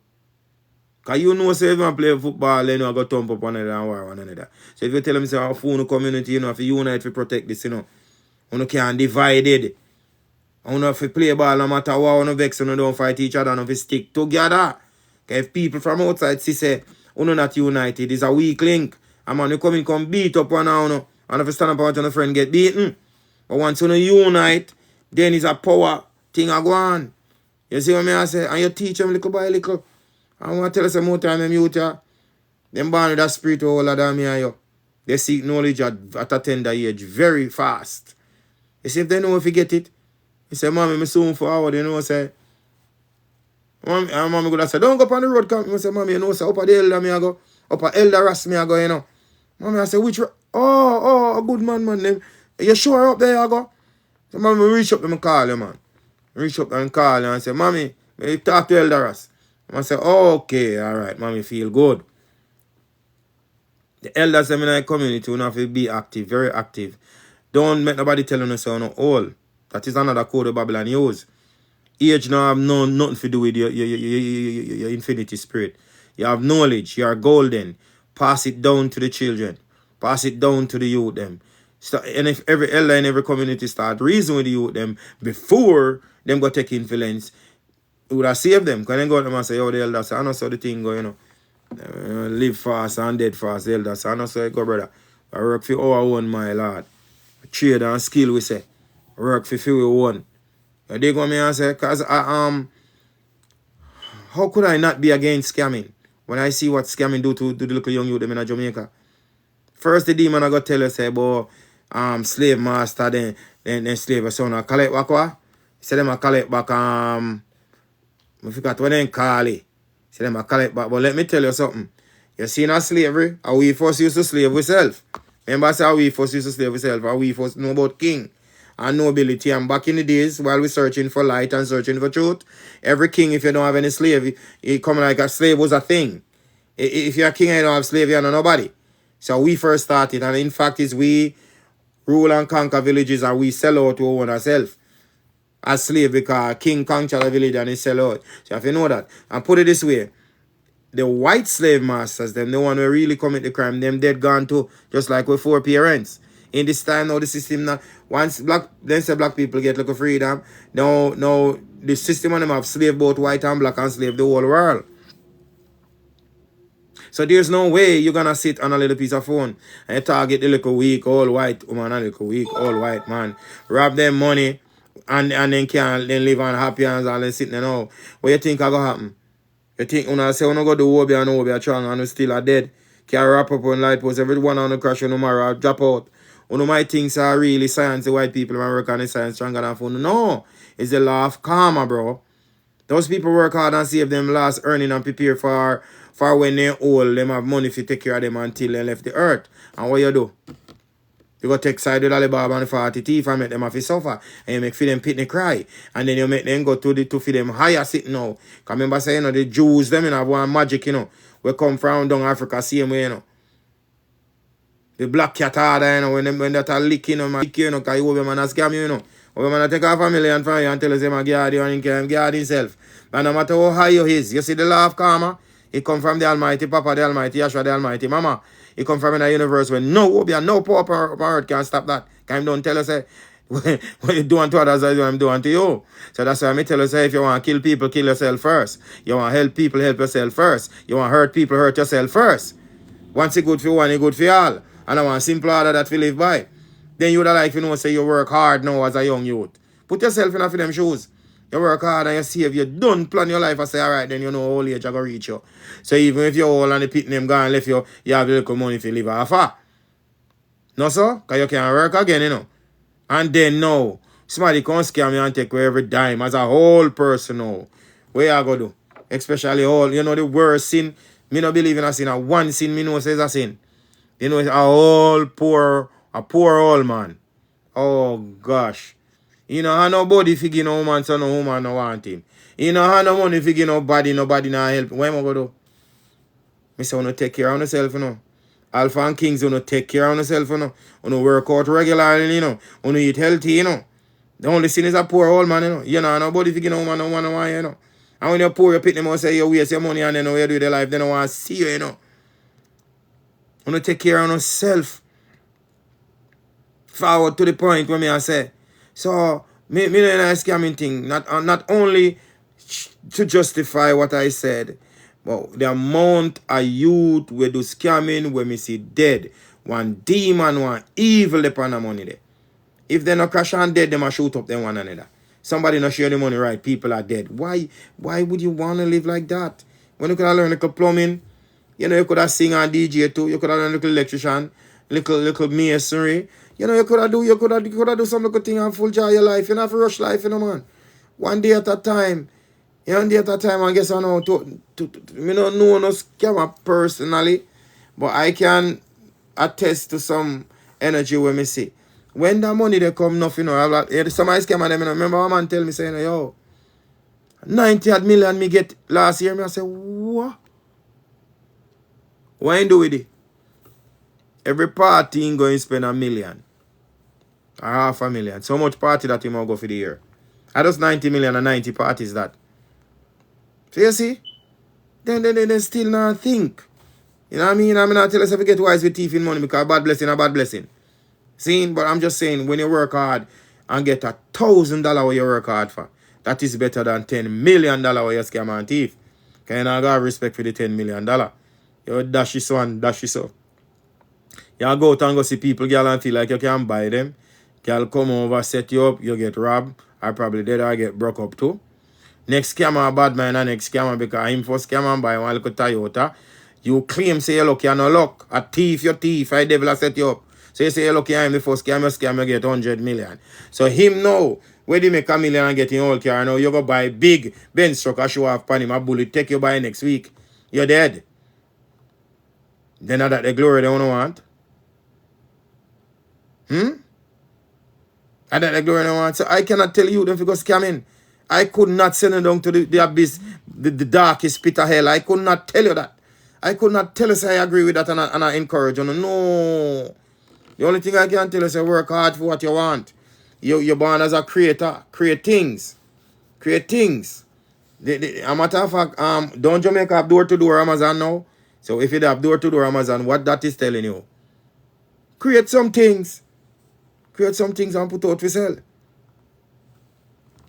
Because you know, say, if you play football, you know, I go thump up one another and war one another. So, if you tell them, say, our phone community, you know, if you unite to protect this, you know, you can't divide it. You know, if you play ball, no matter what, you vex, you don't fight each other, you stick together. Because if people from outside see, say, you not united, it's a weak link. And man, you come beat up one now, and if you stand up out and a friend get beaten. But once you unite, then it's a power thing a go on. You see what I say? And you teach them little by little. I want to tell you some more time, them youth, them born with that spirit older than me and you. They seek knowledge at a tender age very fast. You see, if they know if you get it, you say, mommy, me soon forward, you know, say. Mommy go say, don't go up on the road, come. I say, mommy, you know, say, up at the elder me I go. Up at elder Ras me I go, you know. Mommy, I say, which road? Oh, a good man, man. You sure up there I go? So, mommy, reach up and call you, man. Reach up and call you and say, mommy, you talk to elder Ras. I say, okay, all right, mommy, feel good. The elders in the community will have to be active, very active. Don't make nobody tell you so no old. That is another code of Babylon use. Age now have nothing to do with your infinity spirit. You have knowledge, you are golden. Pass it down to the children. Pass it down to the youth them. And if every elder in every community start reasoning with the youth them before them go take influence, it would have saved them. Because then go to them and say, yo, the elder say, I know so the thing go, you know. Live fast and dead fast, elder. So I know so I go, brother. I work for our own, my lord. Trade and skill, we say. Work for we own. You dig what me and say? Because how could I not be against scamming when I see what scamming do to the little young youth them in Jamaica? First the demon I got tell you say about slave master then slave son I collect back what? He said them I collect back I forgot what they call it. He said them I collect back. But let me tell you something. You see in slavery, how we first used to slave ourselves. Remember I say how we first used to slave ourselves, how we first know about king and nobility. And back in the days, while we're searching for light and searching for truth, every king, if you don't have any slave, he come like a slave was a thing. If you're a king and you don't have slave, you're not nobody. So we first started, and in fact, is we rule and conquer villages and we sell out to our own ourselves as slave because king conquer the village and he sell out. So if you know that, and put it this way, the white slave masters, them the one who really commit the crime, them dead gone too, just like with 4 parents. In this time now the system now, once black people get like freedom, now the system on them have slave both white and black and slave the whole world. So there's no way you're gonna sit on a little piece of phone and you target the little weak all white woman and little weak all white man, rob them money and then can then live on happy hands and then sitting there now. What you think are gonna happen? You think when I say when I go to Obia and Obia strong and still are dead, can wrap up on light post, everyone on the crash on tomorrow drop out. One of my things are really science, the white people work on the science stronger than phone. No, it's the law of karma, bro. Those people work hard and save them last earning and prepare for when they're old, them have money to take care of them until they left the earth. And what you do? You go take side with Alibaba and the 40 teeth and make them have to suffer. And you make for them pitney cry. And then you make them go to feed them higher sitting now. Because remember saying, the Jews, them, have one magic, we come from down Africa, same way, The black cat harder, when that are licking, because you over man a scam you, Over man a take off $1 million from you and tell us him a guard you and he can guard himself. But no matter how high you is, you see the law of karma, it come from the Almighty Papa, the Almighty Yahshua, the Almighty Mama. It come from in a universe where no power on earth can stop that. Can don't tell us what you do unto others is what I'm doing to you. So that's why I tell us if you want to kill people, kill yourself first. You want to help people, help yourself first. You want to hurt people, hurt yourself first. Once it's good for one, it's good for all. And I want a simple order that we live by. Then you would like to say you work hard now as a young youth. Put yourself in a for them shoes. You work hard and you save, you don't plan your life and say, alright, then you know old age are going to reach you. So even if you're old and the pit name gone and left you, you have a little money to live off. No, sir? Because you can't work again, And then now, somebody can scam you and take away every dime as a whole person now. What you going to do? Especially all, the worst sin. Me not believe in a sin. A one sin, me know says a sin. It's a whole poor old man. Oh, gosh. How nobody figure no woman, so no woman no want him. How no money figure nobody not help. What am I going to do? I say, you take care of yourself, Alpha and Kings, you take care of yourself, You work out regularly, You eat healthy, The only sin is a poor old man, Nobody figure no woman no want, And when you're poor, you pick them out, say you waste your money, and then you do their life, they don't want to see you, You take care of yourself. Forward to the point where I say. So, me know a scamming thing. Not only to justify what I said, but the amount of youth we do scamming when we see dead. One demon, one evil upon the money there. If they not crash and dead, they must shoot up them one another. Somebody not share the money right, people are dead. Why would you want to live like that? When you could have learned little plumbing, you could have sing and DJ too, you could have learned little electrician, little masonry. You could have do some little thing and full joy your life. You don't have to rush life, man. One day at a time. One day at a time, I guess I know me don't know no scammer personally, but I can attest to some energy when me see. When the money they come, nothing, somebody scammer them, remember a man tell me saying, yo, 90 million me get last year. Me I say, what? What you do with it? Every party ain't going to spend $1 million. Or $500,000. So much party that you might go for the year. I just 90 million and 90 parties that. So you see? Then still not think. You know what I mean? I'm not telling us if you get wise with thief in money because bad blessing a bad blessing. See? But I'm just saying when you work hard and get $1,000 what you work hard for, that is better than $10 million what you scam and thief. Because you not got respect for the $10 million. You dash this one, dash this up. You go out and go see people, girl, and feel like you can buy them. Girl come over, set you up, you get robbed. I probably dead or get broke up too. Next scammer a bad man and next scammer because him first scammer and buy one little Toyota. You claim say you lucky and no luck. A thief, your thief, I devil a set you up. So you say you lucky and him the first scam, you get 100 million. So him now, where they make $1 million and get in old car now, you go buy big Benz truck and show off pan him a bullet, take you by next week. You're dead. Then that the glory they don't want. And that the glory they want. So I cannot tell you them to go scamming. I could not send you down to the abyss, the darkest pit of hell. I could not tell you that. I could not tell you say I agree with that and I encourage you. No. The only thing I can tell you is work hard for what you want. You're born as a creator. Create things. Create things. A matter of fact, don't Jamaica have door-to-door Amazon now? So if you have door-to-door Amazon, what that is telling you? Create some things. Create some things and put out for sale.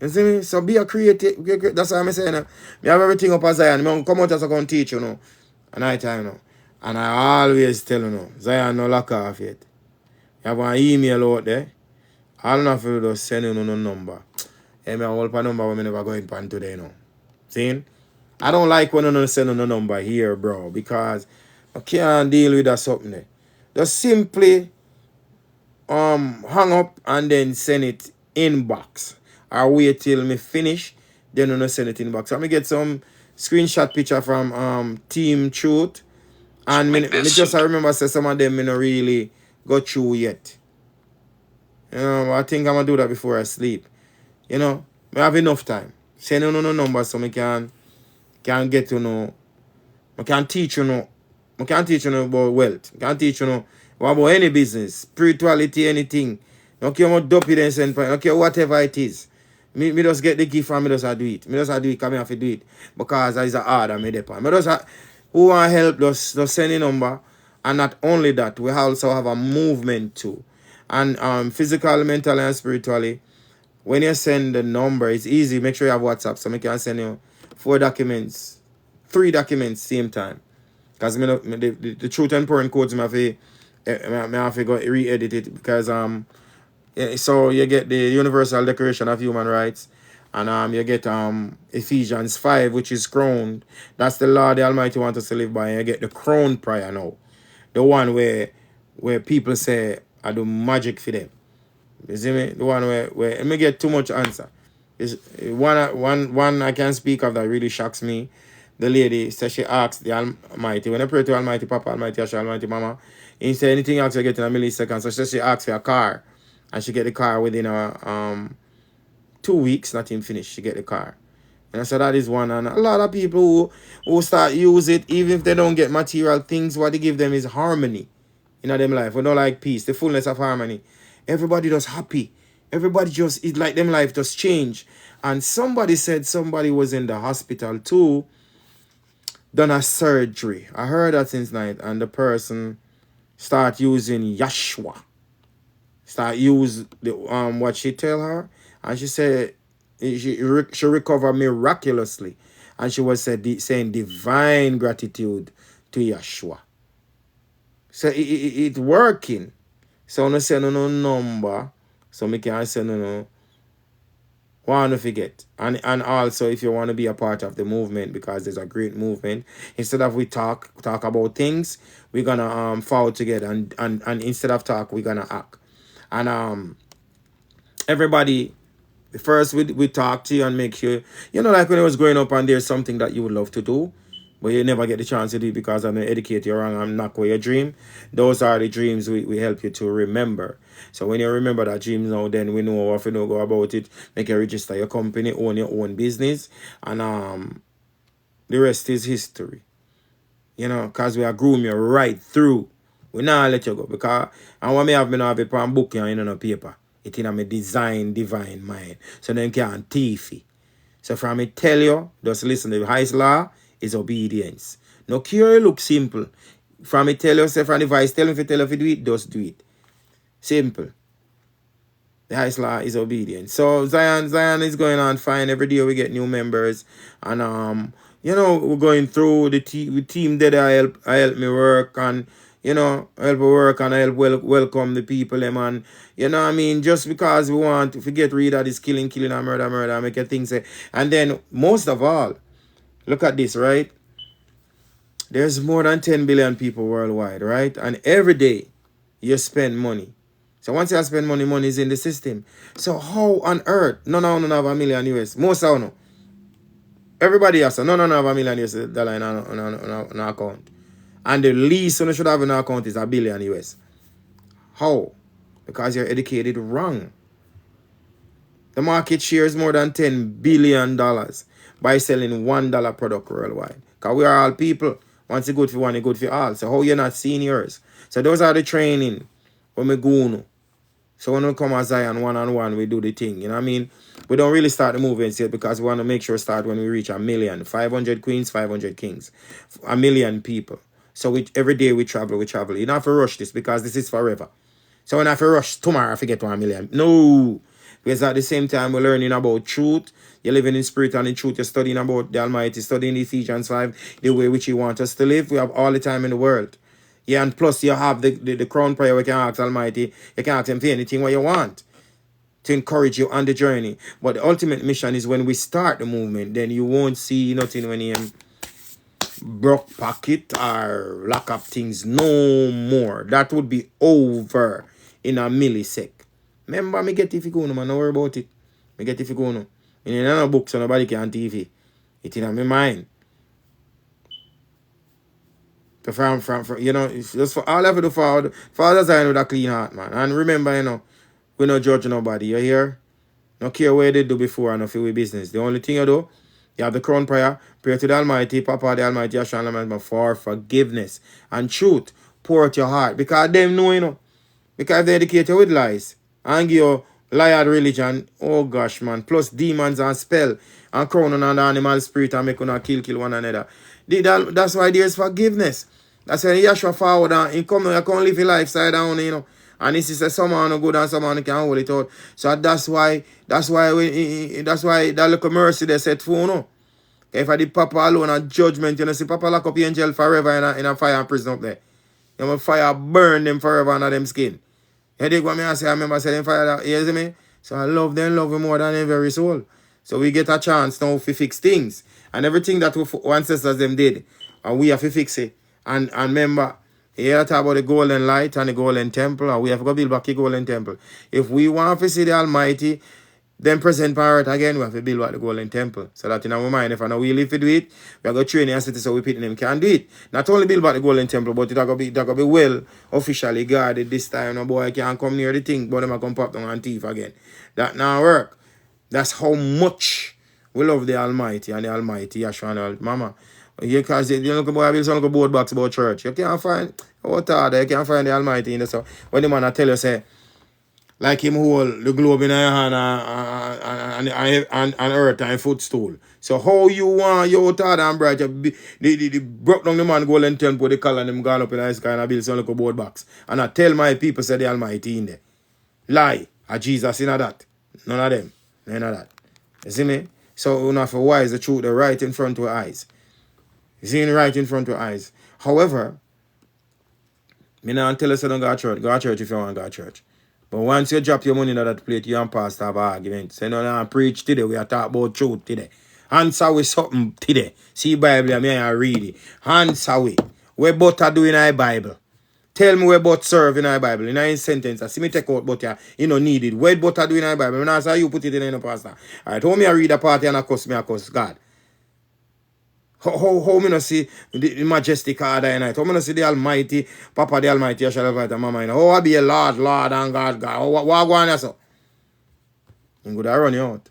You see me? So be a creative. That's what I'm saying. I have everything up as Zion. I come out as I can teach, you know. And I tell you know. And I always tell you know. Zion no lock off yet. You have an email out there. All I have to do is send you no number. I hold a number when I never go in pan today, you know. See? I don't like when I send no number here, bro. Because I can't deal with that something there. Just simply hang up and then send it inbox. Or wait till me finish, then I send it inbox. So I'm gonna get some screenshot picture from Team Truth. And me just I remember say some of them me not really go through yet. You know, I think I'm gonna do that before I sleep. You know, I have enough time. Send you no number so I can get to know. I can teach you know. I can teach you know about wealth. I can teach you know about any business, spirituality, anything. Don't care about dopey then send point. Don't care whatever it is. Me just get the gift and me just do it. Me just do it because I have to do it. Because it's a order me depend. Me just who want help just send a number. And not only that, we also have a movement too. And physical, mental, and spiritually. When you send the number, it's easy. Make sure you have WhatsApp so I can send you 3 documents, same time. Because the truth and pouring codes, I have to go re-edit it because so you get the Universal Declaration of Human Rights, and you get Ephesians 5, which is crowned. That's the law the Almighty wants us to live by. And you get the crown prayer now, the one where people say I do magic for them. You see me? The one where I may get too much answer. Is one I can speak of that really shocks me. The lady says she asked the Almighty, when I pray to Almighty Papa, Almighty Asha, Almighty Mama, he said anything else you get in a millisecond. So she asked for a car. And she get the car within 2 weeks, not even finished. She get the car. And I said that is one. And a lot of people who start use it, even if they don't get material things, what they give them is harmony in them life. We don't like peace, the fullness of harmony. Everybody just happy. Everybody just, it's like them life just change. And somebody said somebody was in the hospital too, done a surgery. I heard that since night. And the person start using Yeshua. Start use the what she tell her, and she said she recovered miraculously, and she was saying divine gratitude to Yeshua. So it working. So I send no number, so me can send no want to forget. And also if you want to be a part of the movement, because there's a great movement, instead of we talk about things, we're gonna fall together and instead of talk, we're gonna act. And everybody, first we talk to you and make sure, you know, like when I was growing up and there's something that you would love to do, but you never get the chance to do it because I'm going to educate you wrong and knock away your dream. Those are the dreams we help you to remember. So when you remember that dream now, then we know what you know go about it. Make you register your company, own your own business, and the rest is history. You know, because we are groom you right through. We not let you go because and what me have it on book and in no paper. It in a me design divine mind. So them can't thief it. So from me tell you, just listen, the highest law is obedience. No cure look simple. From me tell you, say from the vice, tell me if you tell you if you do it, just do it. Simple. The highest law is obedience. So Zion is going on fine. Every day we get new members. And You know, we're going through the team that I help me work and, you know, I help work and I help welcome the people, them, and, you know what I mean, just because we want to get rid of this killing and murder, make a thing say. And then, most of all, look at this, right? There's more than 10 billion people worldwide, right? And every day, you spend money. So once you spend money, money is in the system. So how on earth, none of them have $1 million US? Most of them. Everybody has, none of them have $1 million US dollar in an account. And the least one should have in an account is $1 billion US. How? Because you're educated wrong. The market shares more than $10 billion by selling $1 product worldwide. Because we are all people. Once it's good for one, it's good for all. So how you're not seeing yours? So those are the training when we go on. So when we come as Zion one-on-one, we do the thing. You know what I mean? We don't really start the movement yet because we want to make sure start when we reach 1 million. 500 queens, 500 kings. 1 million people. So every day we travel. You don't have to rush this because this is forever. So when I have to rush tomorrow, I forget 1 million. No. Because at the same time, we're learning about truth. You're living in spirit and in truth. You're studying about the Almighty, studying Ephesians 5, the way which He wants us to live. We have all the time in the world. Yeah, and plus you have the crown prayer where you can ask Almighty. You can ask Him for anything what you want to encourage you on the journey. But the ultimate mission is when we start the movement, then you won't see nothing when you broke pocket or lock up things no more. That would be over in a millisecond. Remember, me get if you go no man, don't worry about it. Me get if you go no. In another book, so nobody can TV. It's in my mind. From you know, it's just for all of the fathers are with a clean heart, man. And remember, you know, we don't judge nobody. You hear? No care what they do before and no feel with business. The only thing you do, you have the crown prayer, pray to the Almighty, Papa the Almighty, Yahshua Almighty, for forgiveness and truth. Pour out your heart. Because them know, you know. Because they educate you with lies and give you liar religion, oh gosh, man, plus demons and spell and crown on the animal spirit and make you not kill one another. That's why there's forgiveness. That's why Yahshua forward and he come live your life side down, you know. And this is a someone no good and someone can hold it out. So that's why that little mercy they set for, you know. If I did Papa alone and judgment, you know, see Papa lock up the angel forever in a fire and prison up there. You know, fire burn them forever under them skin. You dig what I say? I remember saying fire that, you see me? So I love them more than their very soul. So we get a chance now to fix things. And everything that our ancestors them did, and we have to fix it. And remember, here talk about the golden light and the golden temple, and we have to go build back the golden temple. If we want to see the Almighty, then present on earth again, we have to build back the golden temple. So that in our mind, if I know we live to do it, we are going to train in a city so we people them can do it. Not only build back the golden temple, but it's going to be well officially guarded this time. No boy can't come near the thing, but them are going to pop down and thief again. That now work. That's how much we love the Almighty and the Almighty Yahshua and all. Mama. Because you look at boy, I build some board box about church. You can't find what other, you can't find the Almighty in the so when the man I tell you say, like him hold the globe in your hand and earth and footstool. So how you want your thought and bright, the broke down the man golden temple, the color them gone up in the sky and I build some little board box. And I tell my people say the Almighty in there. Lie. A Jesus in that. None of them. None of that. You see me? So enough for wise the truth, the right in front of our eyes. You see it right in front of our eyes. However, me not tell us I don't go to church. Go to church if you want to go to church. But once you drop your money in that plate, you and pastor have an argument. Say, no, preach today. We are talking about truth today. Answer with something today. See Bible, I read it. Answer with. Where butter do in our Bible? Tell me where but serve in our Bible. In our sentence. I see me take out butter. You know, need it. Where butter do in our Bible? When I say you put it in the pastor. Alright, how me I read a part and I cuss God? How me not see the majestic order in it? How me not see the Almighty, Papa the Almighty, Yahshua Almighty, Mama in it? How I be a Lord and God. What go on there so? I'm going to run you out.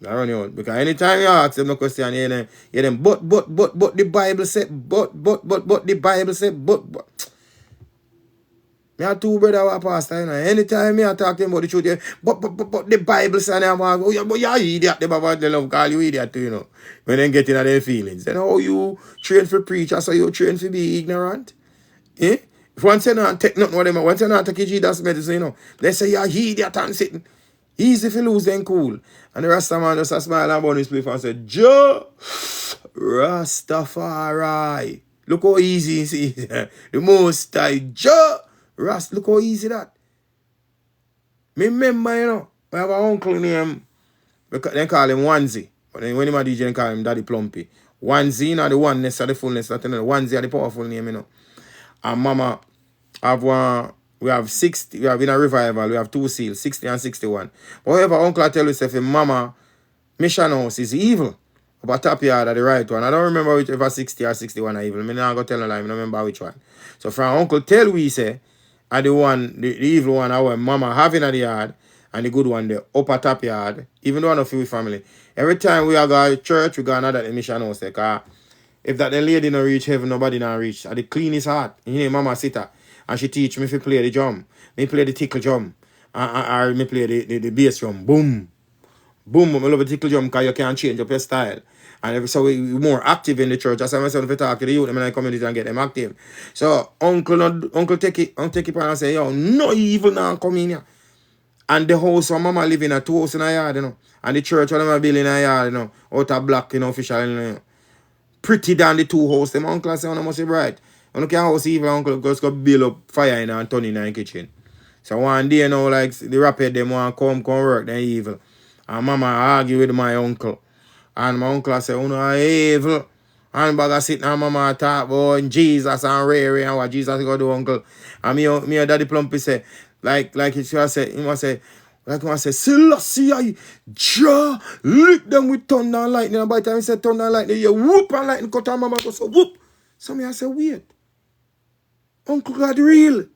I run you out. Because anytime you ask them no question, you them, but the Bible said, but the Bible said, but. Me have two brothers who are pastor, you know. Anytime me I talk to them about the truth, but the Bible says, oh, you're idiot, they love call you idiot too, you know. When they get into their feelings. Then how you train for preacher, so you train for be ignorant? Eh? If one say not take nothing what them, one say not take Jesus medicine, you know. They say you're idiot and sitting. Easy if you lose, then cool. And the rest of the man just a smile and burn his plate and say, Joe, Rastafari. Look how easy it is. The most I look how easy that. Me remember, you know, I have an uncle named, they call him Onesie. But then when he was DJ, they call him Daddy Plumpy. Onesie, you know, the oneness of the fullness, not the Onesie are the powerful name, you know. And Mama have one, we have 60, we have in a revival, we have 2 seals, 60 and 61. However, uncle I tell you, if Mama mission house is evil. But top yard are the right one. I don't remember whichever 60 or 61 are evil. I not go tell no lie, I don't remember which one. So from Uncle tell we say, are the one, the evil one our Mama having at the yard, and the good one the upper top yard, even the one of your family. Every time we are go to church, we go another mission house. Because if that the lady no reach heaven, nobody not reach. At the cleanest heart. You know, Mama sit her, and she teach me if you play the drum. Me play the tickle drum. Or me play the bass drum. Boom. Boom, I love the tickle drum because you can't change up your style. And so we're more active in the church. That's why I'm saying if you talk to the youth in the community and get them active. So uncle take it and say, yo, no evil now come in here. And the house where Mama live in a 2 house in a yard, you know. And the church where I'm building in a yard, you know, out of black, you know, official, you know. Pretty than the 2 house. Them uncle say, oh, must be bright. When you can house evil, uncle just go build up fire in and turn in the kitchen. So one day, you know, like the rapid them want come work, they're evil. And Mama argue with my uncle. And my uncle say, oh no, are evil. And baga sit and Mama talk about Jesus and Ray and what Jesus go do, uncle. And me Daddy Plumpy say, like he must say, Selassie, Jah, lick them with thunder and lightning. And by the time he said thunder and lightning, you whoop and lightning cut and Mama go so whoop. So me I say, wait. Uncle God real.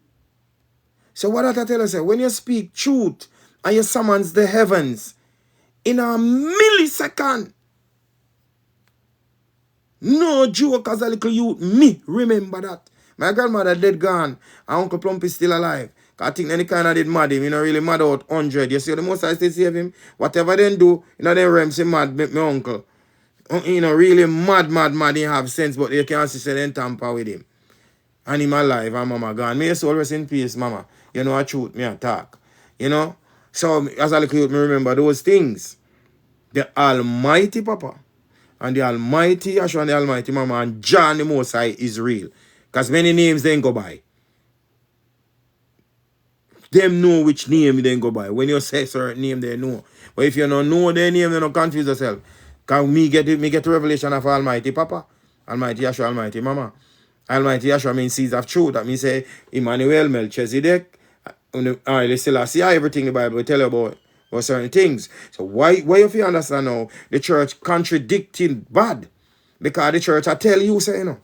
So what I tell you, say, when you speak truth and you summons the heavens, in a millisecond. No joke as a little youth. Me remember that. My grandmother dead gone. And Uncle Plumpy still alive. I think any kind of did mad him. You know, really mad out 100. You see the most I still save him. Whatever they do, you know, them realms, he mad, my uncle. You know, really mad. He have sense, but they can't see them tamper with him. And him alive and Mama gone. May your soul rest in peace, Mama. You know, I truth, me attack. You know? So, as a little youth, me remember those things. The Almighty Papa and the Almighty Yahshua and the Almighty Mama and John the Most High is real. Because many names they go by. Them know which name they go by. When you say certain name, they know. But if you don't know their name, they don't confuse yourself. Because me get the revelation of Almighty Papa, Almighty Yahshua, Almighty Mama. Almighty Yahshua means seeds of truth. That means say Emmanuel, Melchizedek, Selassie, everything the Bible will tell you about certain things. So why if you understand now, the church contradicting bad? Because the church I tell you, say, you know,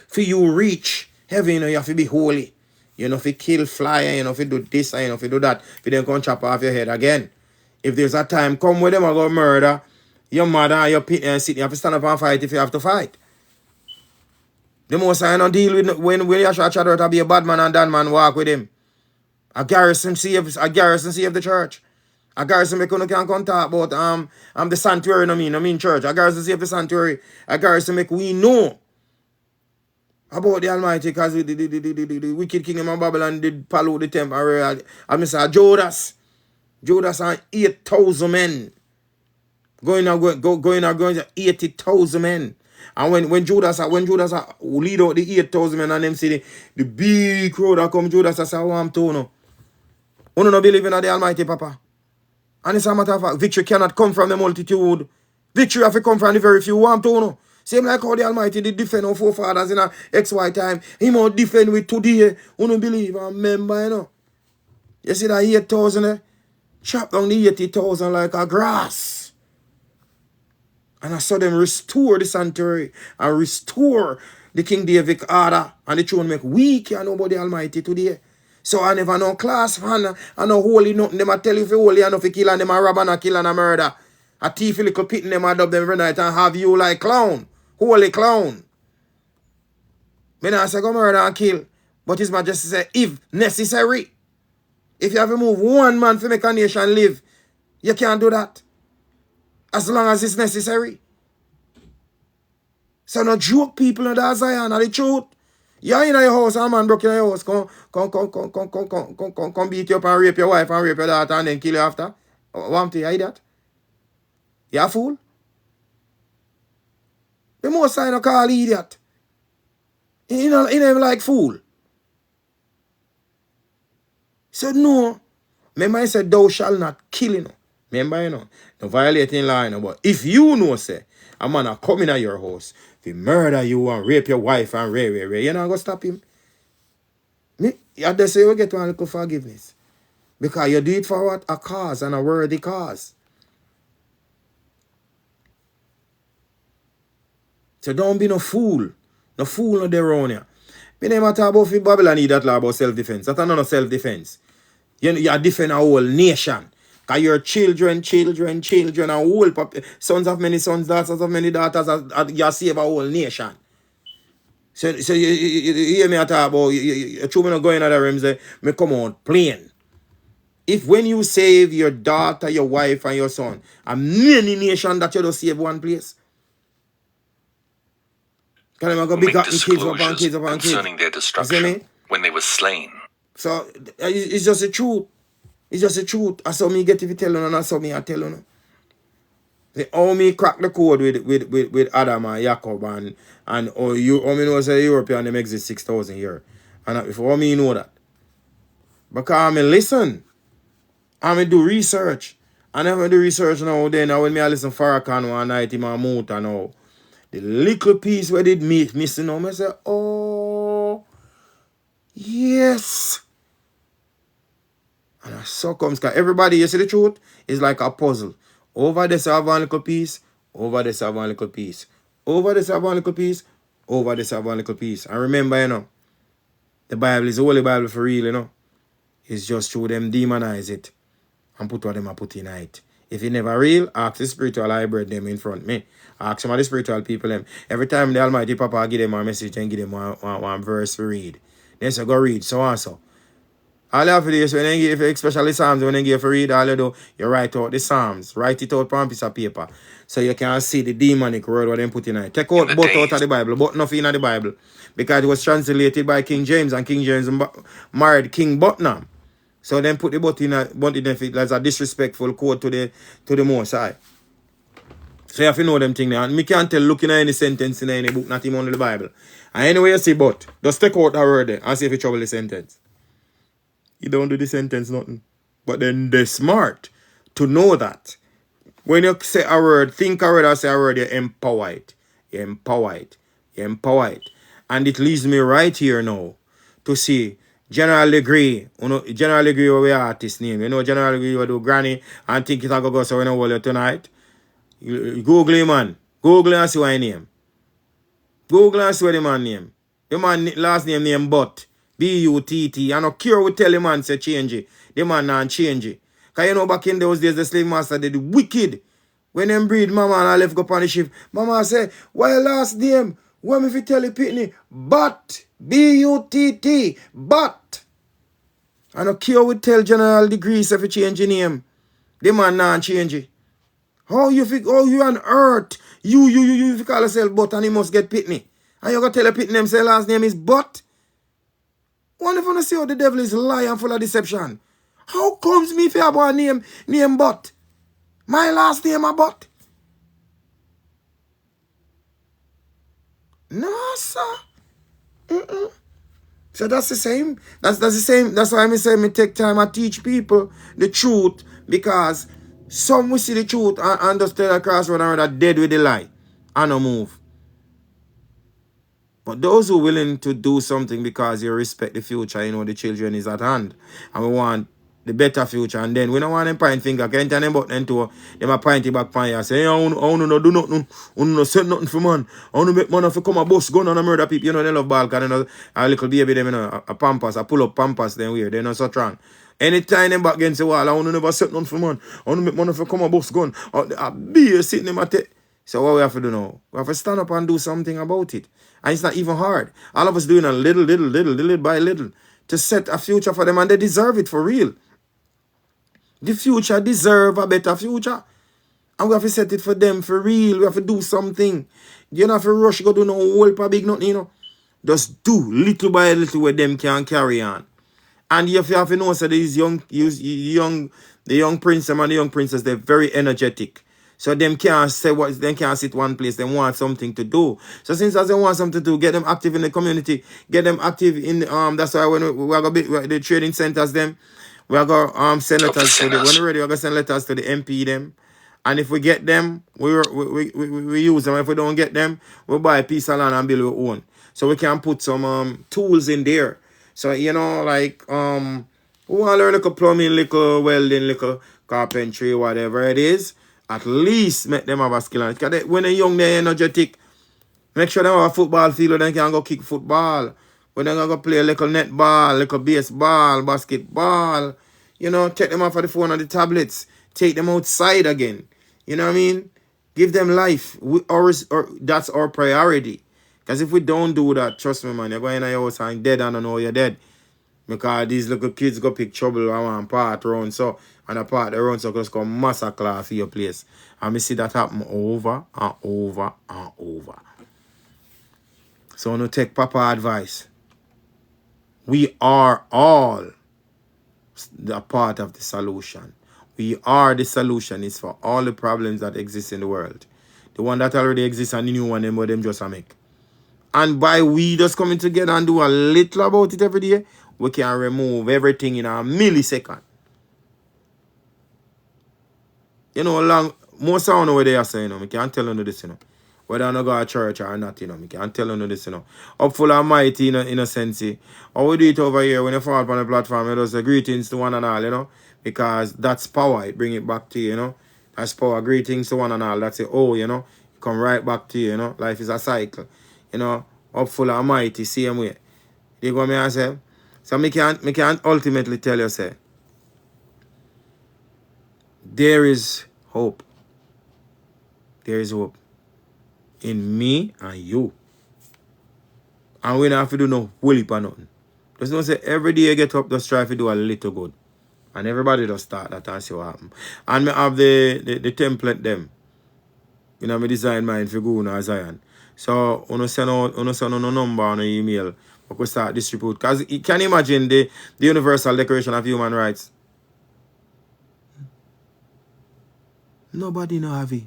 for you reach heaven, you know, you have to be holy. You know, if you kill fly, you know, if you do this, you know, if you do that, if you then come chop off your head again. If there's a time come where them are going to murder your mother and your pit and sit, you have to stand up and fight if you have to fight. The most I don't deal with when you try to be a bad man and that man walk with him. A garrison save the church. A garrison make you can come talk about the sanctuary, I mean church. A garrison save the sanctuary. A garrison make we know about the Almighty, because the wicked kingdom of Babylon did pollute the temple. And Mr. Judas and 8,000 men. Going 80,000 men. And when Judas lead out the 8,000 men and them see the big crowd that come, Judas say, oh, I'm told no. You don't believe in the Almighty Papa. And it's a matter of fact, victory cannot come from the multitude. Victory have to come from the very few. I'm told no. Same like how the Almighty did defend our forefathers in a XY time. He might defend with today. You don't believe and remember, you know. You see that 8,000 chop down the 80,000 like a grass. And I saw them restore the sanctuary and restore the King David order. And the throne make weak and nobody Almighty today. So I never know class fan and no holy nothing. Them I tell you if you holy enough to kill and them a rob and a kill and a murder. A thief little pit in them I dub them every night and have you like clown. Holy clown. Me not say go murder and kill. But His Majesty say if necessary. If you have to move one man to make a nation live, you can't do that. As long as it's necessary. So no joke people in that Zion are the truth. You're in your house and a man broke in your house. Come beat you up and rape your wife and rape your daughter and then kill you after. Want to hear that? You a fool? The most sign of call idiot. You know, like fool. So no. Remember I said thou shalt not kill, you know. Remember, you know. No violating law, you know. But if you know, say, a man a come in at your house, if he murder you and rape your wife and rape, you're not going to stop him. Me, I just say you get one little forgiveness. Because you do it for what? A cause and a worthy cause. So don't be no fool. No fool no there around here. Me never talk about if Babylon need that law about self-defense. That's not self-defense. You defend a whole nation. Because your children, and whole sons of many sons, daughters of many daughters, you save a whole nation. So you hear me talk about, you true me not going out of rooms, me come out plain. If when you save your daughter, your wife, and your son, a many nation that you don't save one place. Can I go big up the kids up and kids up and kids? Concerning their destruction when they were slain. So it's just the truth. It's just the truth. I saw me get if you tell you and I saw me I tell you. They all me crack the code with Adam and Jacob and or you all me know say European them exist 6,000 years. And before me know that. Because I mean listen. I mean do research. I never do research now then when me I listen Farrakhan one night in my mouth and now. The little piece where did meet missing now, I say, oh yes. And so comes because everybody, you see the truth, is like a puzzle. Over this I have one little piece, over this I have one little piece. Over this I have one little piece, over this I have one little piece. And remember, you know, the Bible is the Holy Bible for real, you know. It's just through them demonize it and put what them a put in it. If it never real, ask the spiritual hybrid them in front of me. Ask some of the spiritual people them. Every time the Almighty Papa give them a message and give them one verse to read. They say go read so and so. All you have to do is when they give, especially Psalms, when they give you read, all you do, you write out the Psalms. Write it out on a piece of paper. So you can see the demonic word what they put in it. Take out both out of the Bible, but nothing in the Bible. Because it was translated by King James and King James married King Bucknam. So then put the butt in it as a disrespectful quote to the Most High. So you have to know them things. And me can't tell looking at any sentence in any book, not even on the Bible. And anyway you see but, just take out that word there and see if you trouble the sentence. You don't do the sentence nothing. But then they're smart to know that. When you say a word, think a word or say a word, you empower it. You empower it. You empower it. And it leads me right here now to see General Legree. You know, General Legree was our artist name. You know General Legree will do granny and think it's going to go so we don't hold you tonight. Google him, man. Google and see what his name. Google and see what the man name. The man last name Butt. B-U-T-T. I don't care what tell the man say change it. The man not change it. Because you know back in those days the slave master did wicked. When them breed mama and I left go on the ship. Mama say, why last name? When if you tell the pitney? But. B-U-T-T. But. I don't care what tell General Degrees if you change your name. The man not change it. How you think, oh you on earth. You call yourself But and he must get pitney. And you go tell the pitney name say last name is But. Wonder if you want to see how the devil is lying full of deception. How comes me if you have a name But? My last name a But? No, sir. So that's the same. That's the same. That's why I say me take time and teach people the truth. Because some will see the truth and just tell across one another dead with the lie. And no move. But those who are willing to do something because you respect the future, you know the children is at hand. And we want the better future. And then we don't want them point finger. Can't tell them button to them a point it back on you and say, hey, I want to do nothing. I want to send nothing for man. I want to make money for come a bus gun and a murder people. You know, they love ball because they know a little baby them, you know, a pampas, a pull up pampas, then weird. They're not so strong. Anytime them back against the wall, I want to never set nothing for man. I want to make money for come a bus gun. A beer sitting them at it. So what we have to do now? We have to stand up and do something about it. And it's not even hard. All of us doing a little by little to set a future for them, and they deserve it for real. The future deserve a better future. And we have to set it for them for real. We have to do something. You don't have to rush, go do no whole big nothing, you know. Just do little by little where them can carry on. And if you have to know, so these the young prince and the young princess, they're very energetic. So them can't say what they can't sit one place, they want something to do. So since as they want something to do, get them active in the community, get them active in that's why when we are gonna the trading centers them, we are gonna send letters to the when we're ready, we're gonna send letters to the MP them. And if we get them, we use them. If we don't get them, we buy a piece of land and build our own. So we can put some tools in there. So you know, like we want to learn little plumbing, little welding, little carpentry, whatever it is. At least make them have a skill. Because when they're young, they're energetic. Make sure they have a football field where they can go kick football. When they go play a little netball, little baseball, basketball. You know, take them off of the phone and the tablets. Take them outside again. You know what I mean? Give them life. That's our priority. Because if we don't do that, trust me, man, you're going in your house and dead and don't know you're dead. Because these little kids go pick trouble and want part around so and a part around so just come massacre for your place. And we see that happen over and over and over. So no take Papa advice. We are all the part of the solution. We are the solution is for all the problems that exist in the world. The one that already exists and the new one, them just a make. And by we just coming together and do a little about it every day, we can remove everything in a millisecond. You know, most of you know what they are saying, I can't tell you this, Whether I go to church or not, I can't tell you this, Up full of mighty, in a sense. Or we do it over here when you fall on the platform, you just say greetings to one and all, Because that's power, it bring it back to you, That's power, greetings to one and all. That's it, it come right back to you, Life is a cycle, Up full of mighty, same way. You go me and say? So me can ultimately tell you, say, there is hope. There is hope in me and you. And we don't have to do no whole heap or nothing. Just don't say every day you get up, just try to do a little good. And everybody just start that and see what happen. And me have the template them. Me design mine for Guna or Zion. So when you send out no number on an email, we could start distribute. Because you can imagine the Universal Declaration of Human Rights. Nobody know have it.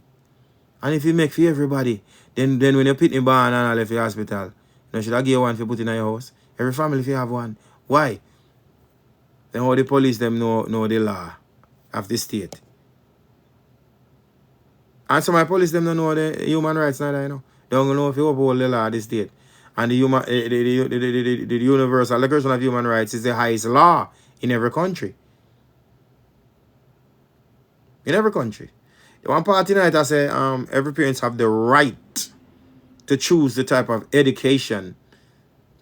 And if you make for everybody, then when you put in barn and I left the hospital, should I give you one for put in your house? Every family if you have one. Why? Then how the police them know the law of the state. And so my police them don't know the human rights neither, They don't know if you uphold the law of the state. And the Universal Declaration of Human Rights is the highest law in every country. In every country. The one part tonight I say every parents have the right to choose the type of education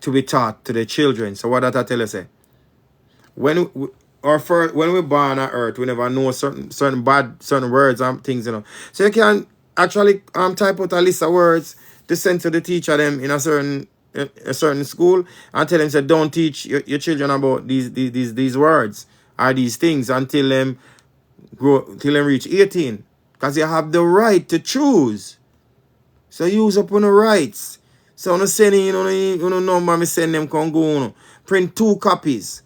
to be taught to their children. So what that I tell you say? When we're born on earth, we never know certain words and things, So you can actually type out a list of words to send to the teacher them in a certain school and tell them say don't teach your children about these words or these things until them reach 18. Because you have the right to choose. So use up on the rights. So I'm sending number, me send them come go. Print 2 copies.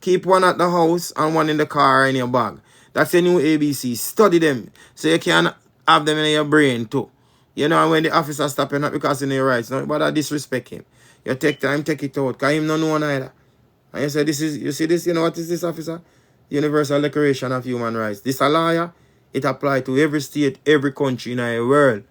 Keep one at the house and one in the car in your bag. That's a new ABC. Study them. So you can have them in your brain too. And when the officer stop you, not because you know your rights, no, but I disrespect him. You take time, take it out. Because him don't know either. And you say, you see this, what is this, officer? Universal Declaration of Human Rights. This a lawyer. It applies to every state, every country in the world.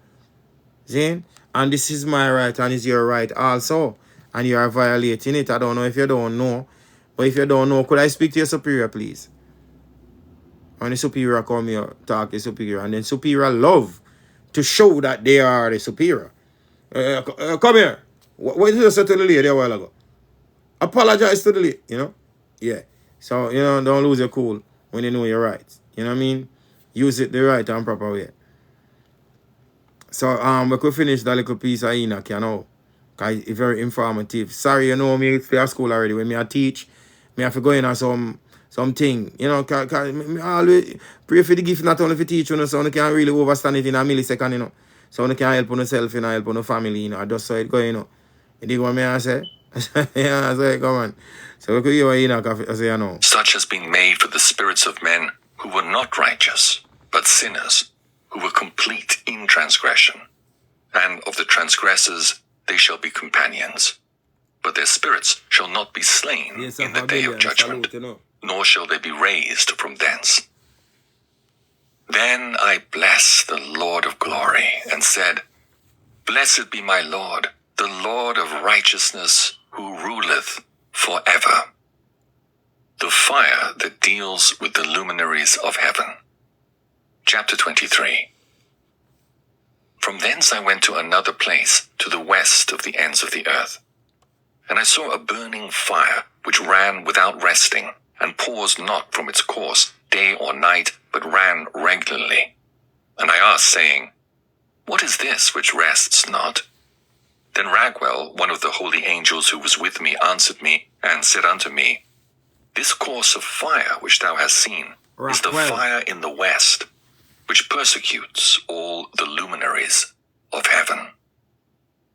See? And this is my right and it's your right also. And you are violating it. I don't know if you don't know. But if you don't know, could I speak to your superior, please? And the superior come here, talk to the superior. And then superior love to show that they are the superior. Come here. What did you say to the lady a while ago? Apologize to the lady, Yeah. So, don't lose your cool when you know your rights. You know what I mean? Use it the right and proper way. So we could finish that little piece of Enoch, Because it's very informative. Sorry, me for school already. When I teach, I have to go in on something. Cause I always pray for the gift not only for teach, so you can really understand it in a millisecond, So you can help on yourself, help on your family, just so it go, You dig what I say? Yeah, I say, come on. So we could hear Enoch, I say, Such has been made for the spirits of men who were not righteous, but sinners, who were complete in transgression, and of the transgressors they shall be companions. But their spirits shall not be slain in the day of judgment, nor shall they be raised from thence. Then I blessed the Lord of glory, and said, Blessed be my Lord, the Lord of righteousness, who ruleth forever. The fire that deals with the luminaries of heaven. Chapter 23. From thence I went to another place, to the west of the ends of the earth. And I saw a burning fire, which ran without resting, and paused not from its course, day or night, but ran regularly. And I asked, saying, What is this which rests not? Then Raguel, one of the holy angels who was with me, answered me, and said unto me, This course of fire which thou hast seen is the fire in the west, which persecutes all the luminaries of heaven.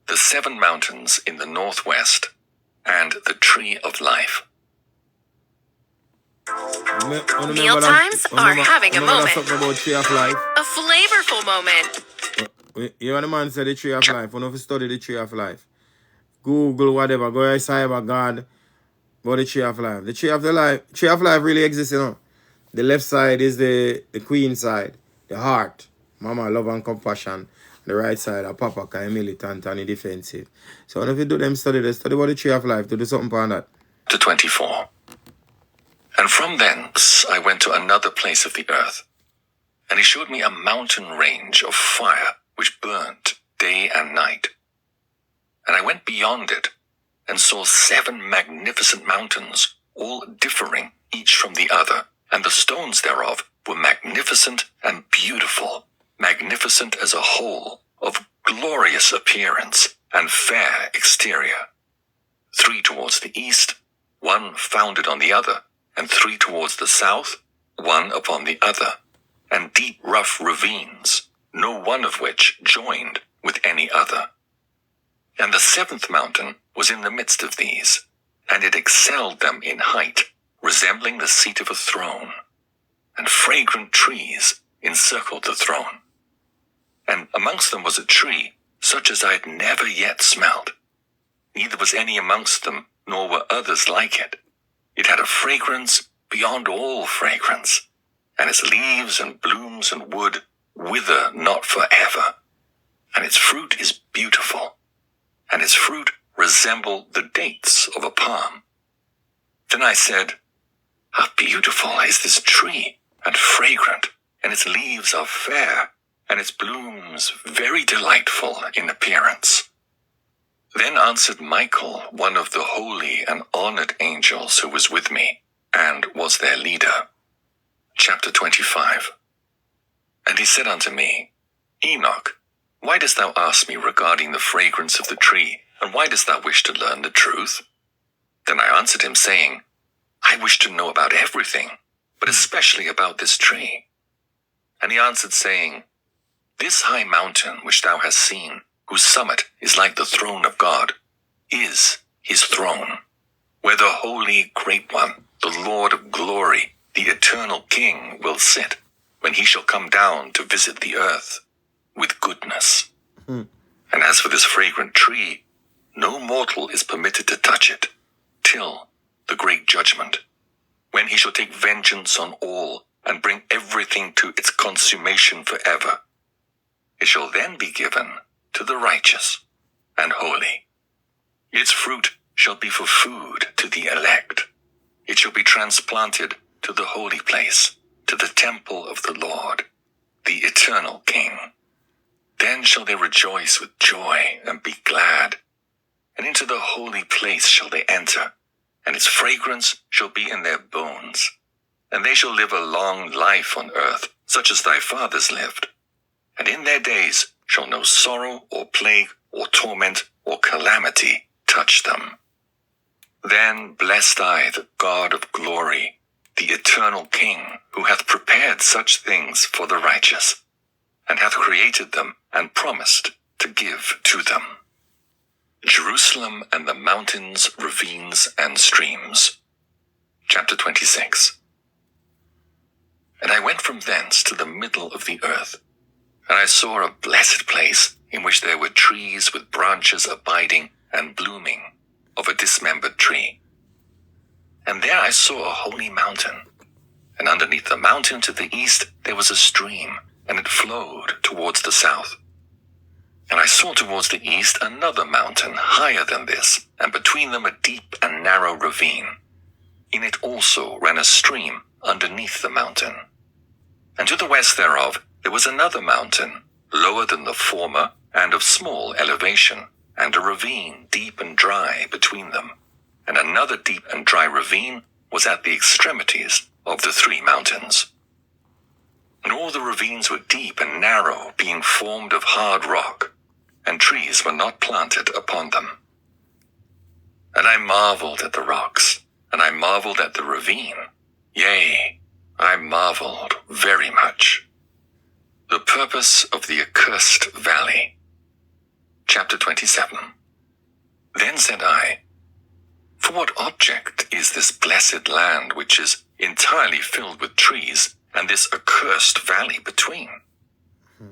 The 7 mountains in the northwest, and the tree of life. Meal times are having a moment. A flavorful moment. You know the man said the tree of life. You know if you study the tree of life. Google whatever. Go outside about God. Go to the tree of life. The tree of life really exists, you know. The left side is the queen side. The heart. Mama, love and compassion. The right side are Papa, kind militant and defensive. So if you do them study about the tree of life, to do something on that. To 24. And from thence I went to another place of the earth, and he showed me a mountain range of fire which burnt day and night. And I went beyond it, and saw 7 magnificent mountains, all differing each from the other, and the stones thereof were magnificent and beautiful, magnificent as a whole, of glorious appearance and fair exterior. 3 towards the east, 1 founded on the other, and 3 towards the south, 1 upon the other, and deep rough ravines, no one of which joined with any other. And the 7th mountain was in the midst of these, and it excelled them in height, resembling the seat of a throne, and fragrant trees encircled the throne. And amongst them was a tree, such as I had never yet smelled. Neither was any amongst them, nor were others like it. It had a fragrance beyond all fragrance, and its leaves and blooms and wood wither not forever. And its fruit is beautiful, and its fruit resembled the dates of a palm. Then I said, How beautiful is this tree, and fragrant, and its leaves are fair, and its blooms very delightful in appearance. Then answered Michael, one of the holy and honored angels who was with me, and was their leader. Chapter 25. And he said unto me, Enoch, why dost thou ask me regarding the fragrance of the tree, and why dost thou wish to learn the truth? Then I answered him, saying, I wish to know about everything, but especially about this tree. And he answered, saying, This high mountain which thou hast seen, whose summit is like the throne of God, is his throne, where the holy great one, the Lord of glory, the eternal King, will sit, when he shall come down to visit the earth with goodness. And as for this fragrant tree, no mortal is permitted to touch it, till the great judgment, when he shall take vengeance on all, and bring everything to its consummation forever. It shall then be given to the righteous and holy. Its fruit shall be for food to the elect. It shall be transplanted to the holy place, to the temple of the Lord, the eternal King. Then shall they rejoice with joy and be glad. And into the holy place shall they enter, and its fragrance shall be in their bones. And they shall live a long life on earth, such as thy fathers lived. And in their days shall no sorrow or plague or torment or calamity touch them. Then blessed I the God of glory, the eternal King, who hath prepared such things for the righteous, and hath created them and promised to give to them. Jerusalem and the mountains, ravines, and streams. Chapter 26. And I went from thence to the middle of the earth, And I saw a blessed place in which there were trees with branches abiding and blooming of a dismembered tree. And there I saw a holy mountain. And underneath the mountain to the east there was a stream, and it flowed towards the south. And I saw towards the east another mountain higher than this, and between them a deep and narrow ravine. In it also ran a stream underneath the mountain. And to the west thereof there was another mountain, lower than the former, and of small elevation, and a ravine deep and dry between them. And another deep and dry ravine was at the extremities of the 3 mountains. And all the ravines were deep and narrow, being formed of hard rock, and trees were not planted upon them. And I marveled at the rocks, and I marveled at the ravine. Yea, I marveled very much. The purpose of the accursed valley. Chapter 27. Then said I, For what object is this blessed land which is entirely filled with trees, and this accursed valley between?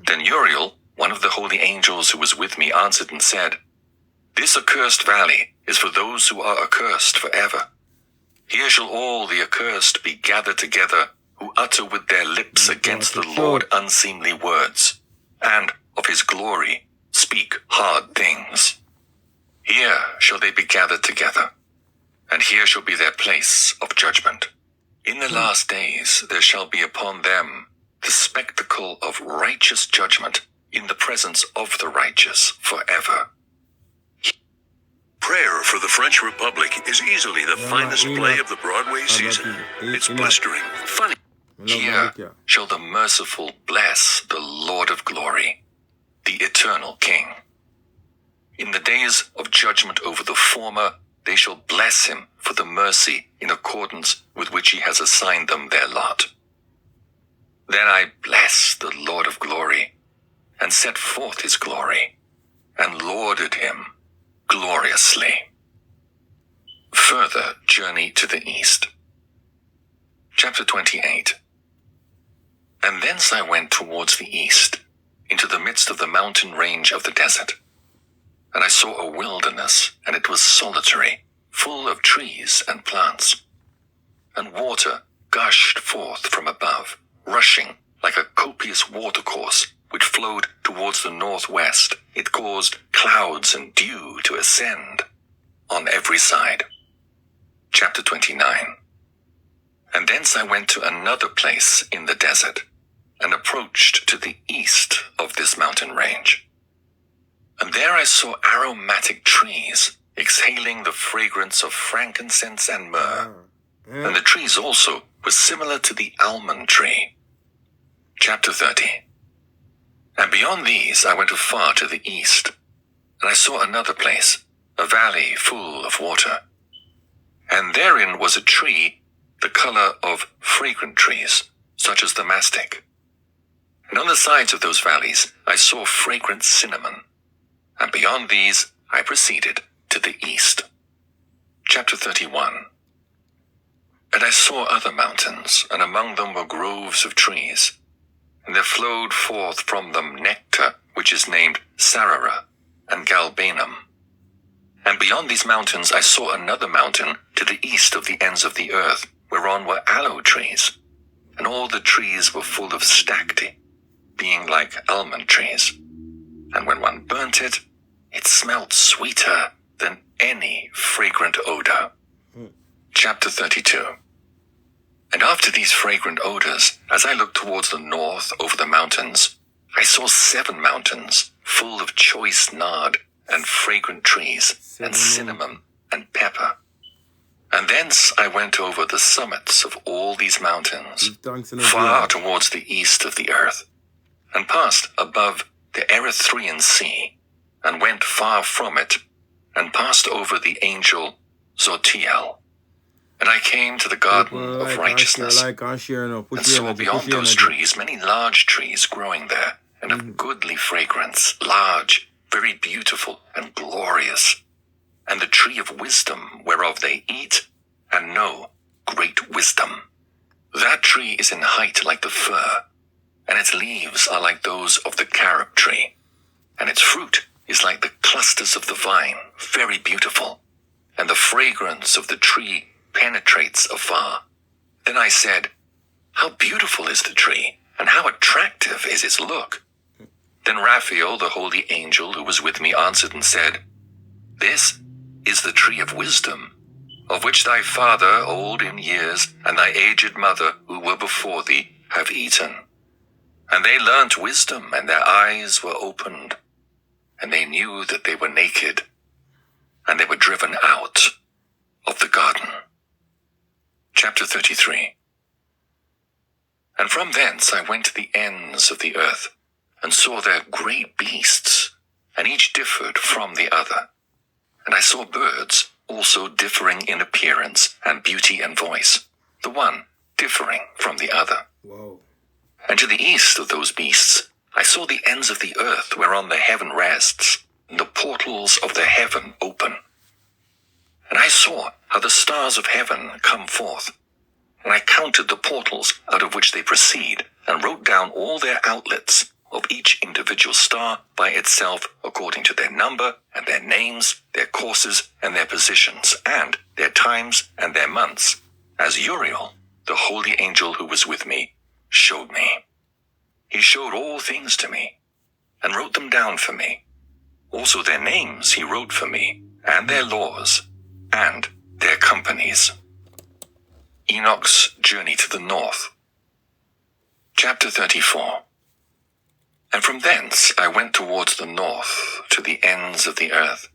Then Uriel, one of the holy angels who was with me, answered and said, This accursed valley is for those who are accursed forever. Here shall all the accursed be gathered together, who utter with their lips against the Lord unseemly words, and of his glory speak hard things. Here shall they be gathered together, and here shall be their place of judgment. In the last days there shall be upon them the spectacle of righteous judgment in the presence of the righteous forever. Prayer for the French Republic is easily the finest play of the Broadway season. It's blistering, funny. Here shall the merciful bless the Lord of glory, the eternal King. In the days of judgment over the former, they shall bless him for the mercy in accordance with which he has assigned them their lot. Then I blessed the Lord of glory, and set forth his glory, and lauded him gloriously. Further journey to the east. Chapter 28. And thence I went towards the east, into the midst of the mountain range of the desert. And I saw a wilderness, and it was solitary, full of trees and plants. And water gushed forth from above, rushing like a copious watercourse, which flowed towards the northwest. It caused clouds and dew to ascend on every side. Chapter 29. And thence I went to another place in the desert, and approached to the east of this mountain range. And there I saw aromatic trees, exhaling the fragrance of frankincense and myrrh. And the trees also were similar to the almond tree. Chapter 30. And beyond these I went afar to the east, and I saw another place, a valley full of water. And therein was a tree, the color of fragrant trees, such as the mastic. And on the sides of those valleys I saw fragrant cinnamon. And beyond these I proceeded to the east. Chapter 31. And I saw other mountains, and among them were groves of trees. And there flowed forth from them nectar, which is named Sarara and Galbanum. And beyond these mountains I saw another mountain to the east of the ends of the earth, whereon were aloe trees. And all the trees were full of stacte, being like almond trees. And when one burnt it, it smelt sweeter than any fragrant odor. Chapter 32. And after these fragrant odors, as I looked towards the north over the mountains, I saw 7 mountains full of choice nard and fragrant trees, and cinnamon and pepper. And thence I went over the summits of all these mountains, far towards the east of the earth, and passed above the Erythraean Sea, and went far from it, and passed over the angel Zotiel. And I came to the garden of righteousness, and saw beyond those trees many large trees growing there, and of goodly fragrance, large, very beautiful and glorious, and the tree of wisdom, whereof they eat and know great wisdom. That tree is in height like the fir, and its leaves are like those of the carob tree, and its fruit is like the clusters of the vine, very beautiful, and the fragrance of the tree penetrates afar. Then I said, how beautiful is the tree, and how attractive is its look. Then Raphael, the holy angel who was with me, answered and said, this is the tree of wisdom, of which thy father, old in years, and thy aged mother, who were before thee, have eaten. And they learnt wisdom, and their eyes were opened, and they knew that they were naked, and they were driven out of the garden. Chapter 33. And from thence I went to the ends of the earth, and saw there great beasts, and each differed from the other. And I saw birds also differing in appearance and beauty and voice, the one differing from the other. Whoa. And to the east of those beasts I saw the ends of the earth whereon the heaven rests, and the portals of the heaven open. And I saw how the stars of heaven come forth, and I counted the portals out of which they proceed, and wrote down all their outlets of each individual star by itself according to their number and their names, their courses and their positions, and their times and their months, as Uriel, the holy angel who was with me, showed me. He showed all things to me, and wrote them down for me. Also their names he wrote for me, and their laws, and their companies. Enoch's journey to the north. Chapter 34. And from thence I went towards the north, to the ends of the earth.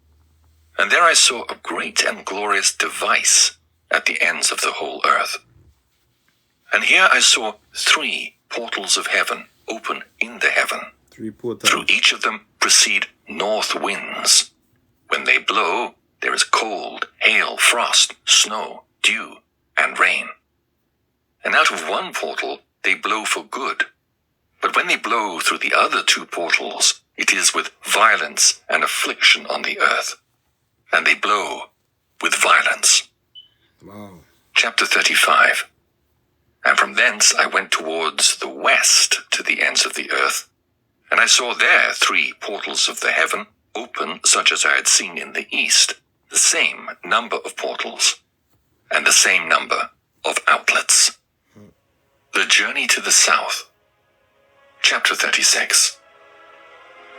And there I saw a great and glorious device at the ends of the whole earth. And here I saw 3 portals of heaven open in the heaven. 3 portals. Through each of them proceed north winds. When they blow, there is cold, hail, frost, snow, dew, and rain. And out of one portal they blow for good. But when they blow through the other 2 portals, it is with violence and affliction on the earth. And they blow with violence. Wow. Chapter 35. And from thence I went towards the west to the ends of the earth. And I saw there 3 portals of the heaven, open such as I had seen in the east, the same number of portals, and the same number of outlets. The journey to the south. Chapter 36.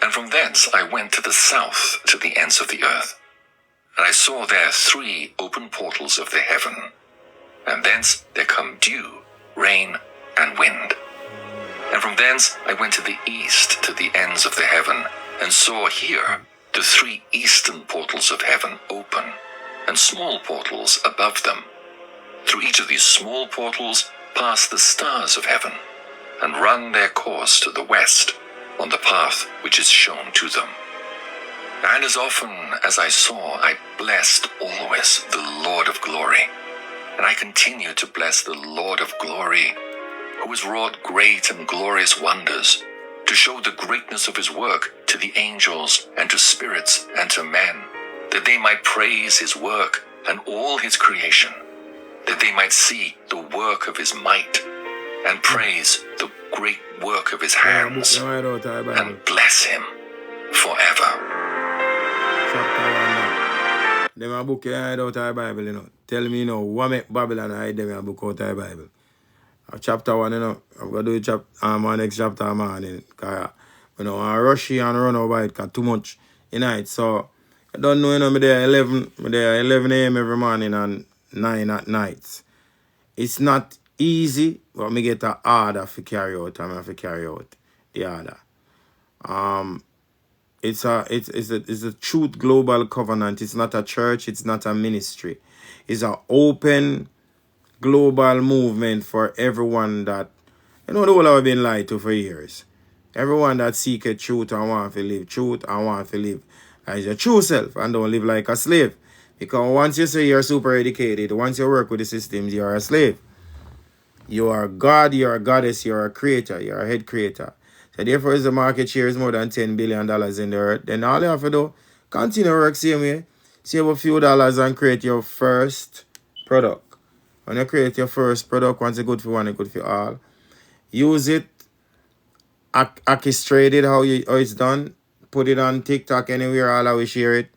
And from thence I went to the south to the ends of the earth. And I saw there 3 open portals of the heaven. And thence there come dew, rain, and wind. And from thence I went to the east to the ends of the heaven, and saw here the 3 eastern portals of heaven open, and small portals above them. Through each of these small portals pass the stars of heaven, and run their course to the west, on the path which is shown to them. And as often as I saw, I blessed always the Lord of glory. And I continue to bless the Lord of glory, who has wrought great and glorious wonders, to show the greatness of his work to the angels, and to spirits, and to men, that they might praise his work and all his creation, that they might see the work of his might, and praise the great work of his hands, and bless him forever. Them a book you hide out of the Bible, you know. Tell me, you know, what make Babylon hide them a book out of the Bible? Chapter 1, you know, I'm going to do my next chapter, man. Because, you know, I rush here and run over it because too much in it. So, I don't know, you know, I'm there 11 a.m. every morning and 9 at night. It's not easy, but me get an order to carry out, and I have to carry out the order. It's a Truth Global Covenant. It's not a church. It's not a ministry. It's an open global movement for everyone that, you know, the whole have been lied to for years. Everyone that seek a truth and want to live truth and want to live as your true self and don't live like a slave. Because once you say you're super educated, once you work with the systems, you're a slave. You are God, you're a goddess, you're a creator, you're a head creator. So therefore, if the market share is more than $10 billion in the earth, then all you have to do, continue to work same way. Save a few dollars and create your first product. When you create your first product, once it's good for one, it's good for all. Use it orchestrated how it's done. Put it on TikTok anywhere, all I will share it.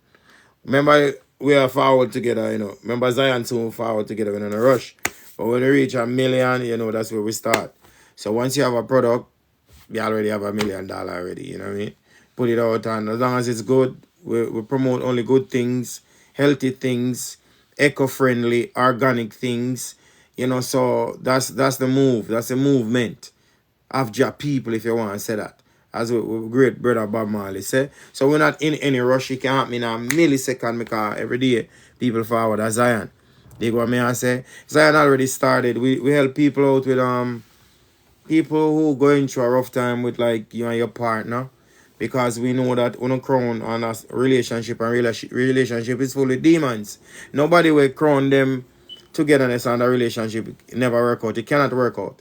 Remember, we are forward together, you know. Remember, Zion soon forward together, we're in a rush. But when we reach 1 million, you know, that's where we start. So once you have a product, you already have $1 million already, you know what I mean? Put it out, and as long as it's good, we promote only good things, healthy things, eco-friendly, organic things, you know. So that's the move. That's the movement of your people, if you want to say that. As we great brother Bob Marley say. So we're not in any rush. You can happen in a millisecond because every day people forward as Zion. They go me and say, Zion already started. We help people out with people who going through a rough time with like you and your partner. Because we know that on a crown on a relationship and relationship is full of demons. Nobody will crown them togetherness and a relationship. It never work out. It cannot work out.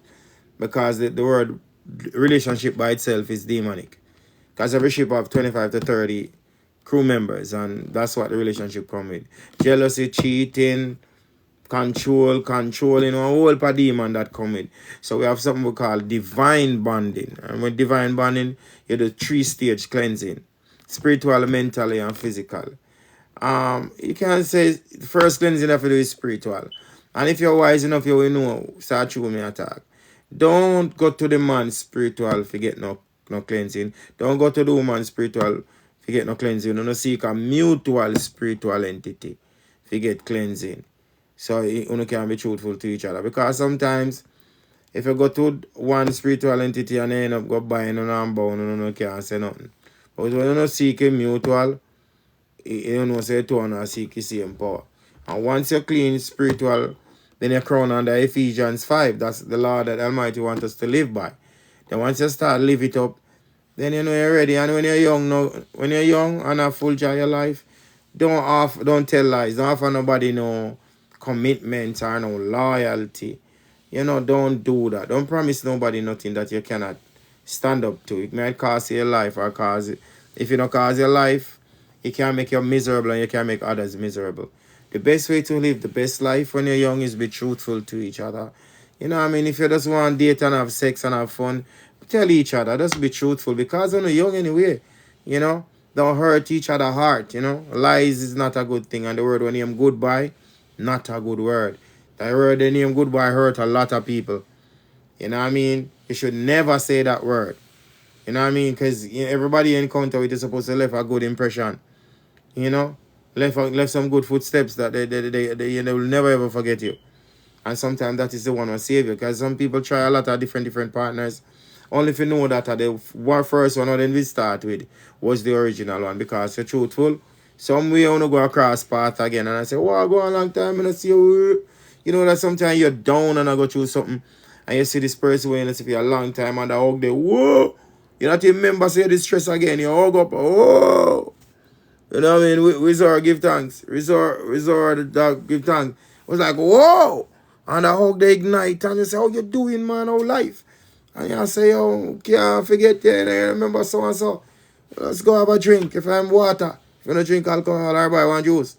Because the word relationship by itself is demonic. Because every ship have 25 to 30 crew members, and that's what the relationship come with. Jealousy, cheating, controlling, a whole heap of demon that come with. So we have something we call divine bonding. And with divine bonding, you do 3-stage cleansing. Spiritual, mentally, and physical. You can say the first cleansing you have to do is spiritual. And if you're wise enough, you will know, start through me attack. Don't go to the man spiritual if you get no cleansing. Don't go to the woman spiritual if you get no cleansing. You don't seek a mutual spiritual entity if you get cleansing. So you can be truthful to each other. Because sometimes if you go to one spiritual entity and end up go buying and bound, you can't say nothing. But when you don't seek a mutual, you know say two and seek the same power. And once you're clean spiritual, then you crown under Ephesians 5. That's the law that Almighty wants us to live by. Then once you start live it up, then you know you're ready. And when you're young and have full joy of your life, don't tell lies. Don't offer nobody no commitment or no loyalty. You know, don't do that. Don't promise nobody nothing that you cannot stand up to. It might cost you your life or if you don't cause your life, it can make you miserable and you can make others miserable. The best way to live the best life when you're young is be truthful to each other. You know what I mean? If you just want to date and have sex and have fun, tell each other. Just be truthful because when you're young anyway, you know, don't hurt each other's heart, you know. Lies is not a good thing. And the word when you name goodbye, not a good word. The word the name goodbye hurt a lot of people. You know what I mean? You should never say that word. You know what I mean? Because everybody you encounter with is supposed to leave a good impression. You know? Left some good footsteps that they will never ever forget you. And sometimes that is the one who save you. Because some people try a lot of different partners. Only if you know that the first one that we start with was the original one. Because you're truthful. Some way you want to go across path again. And I say, wow, I go a long time and I see you. You know that sometimes you're down and I go through something. And you see this person waiting for a long time and I hug there. Whoa! You don't even remember say this stress again. You hug up. Whoa! You know what I mean? Resort, give thanks. Resort, dog, give thanks. It was like, whoa! And I hug the ignite and you say, how you doing, man? How life? And you say, oh, can't forget you. And I remember so and so. Let's go have a drink. If I'm water. If you don't drink alcohol or buy one juice.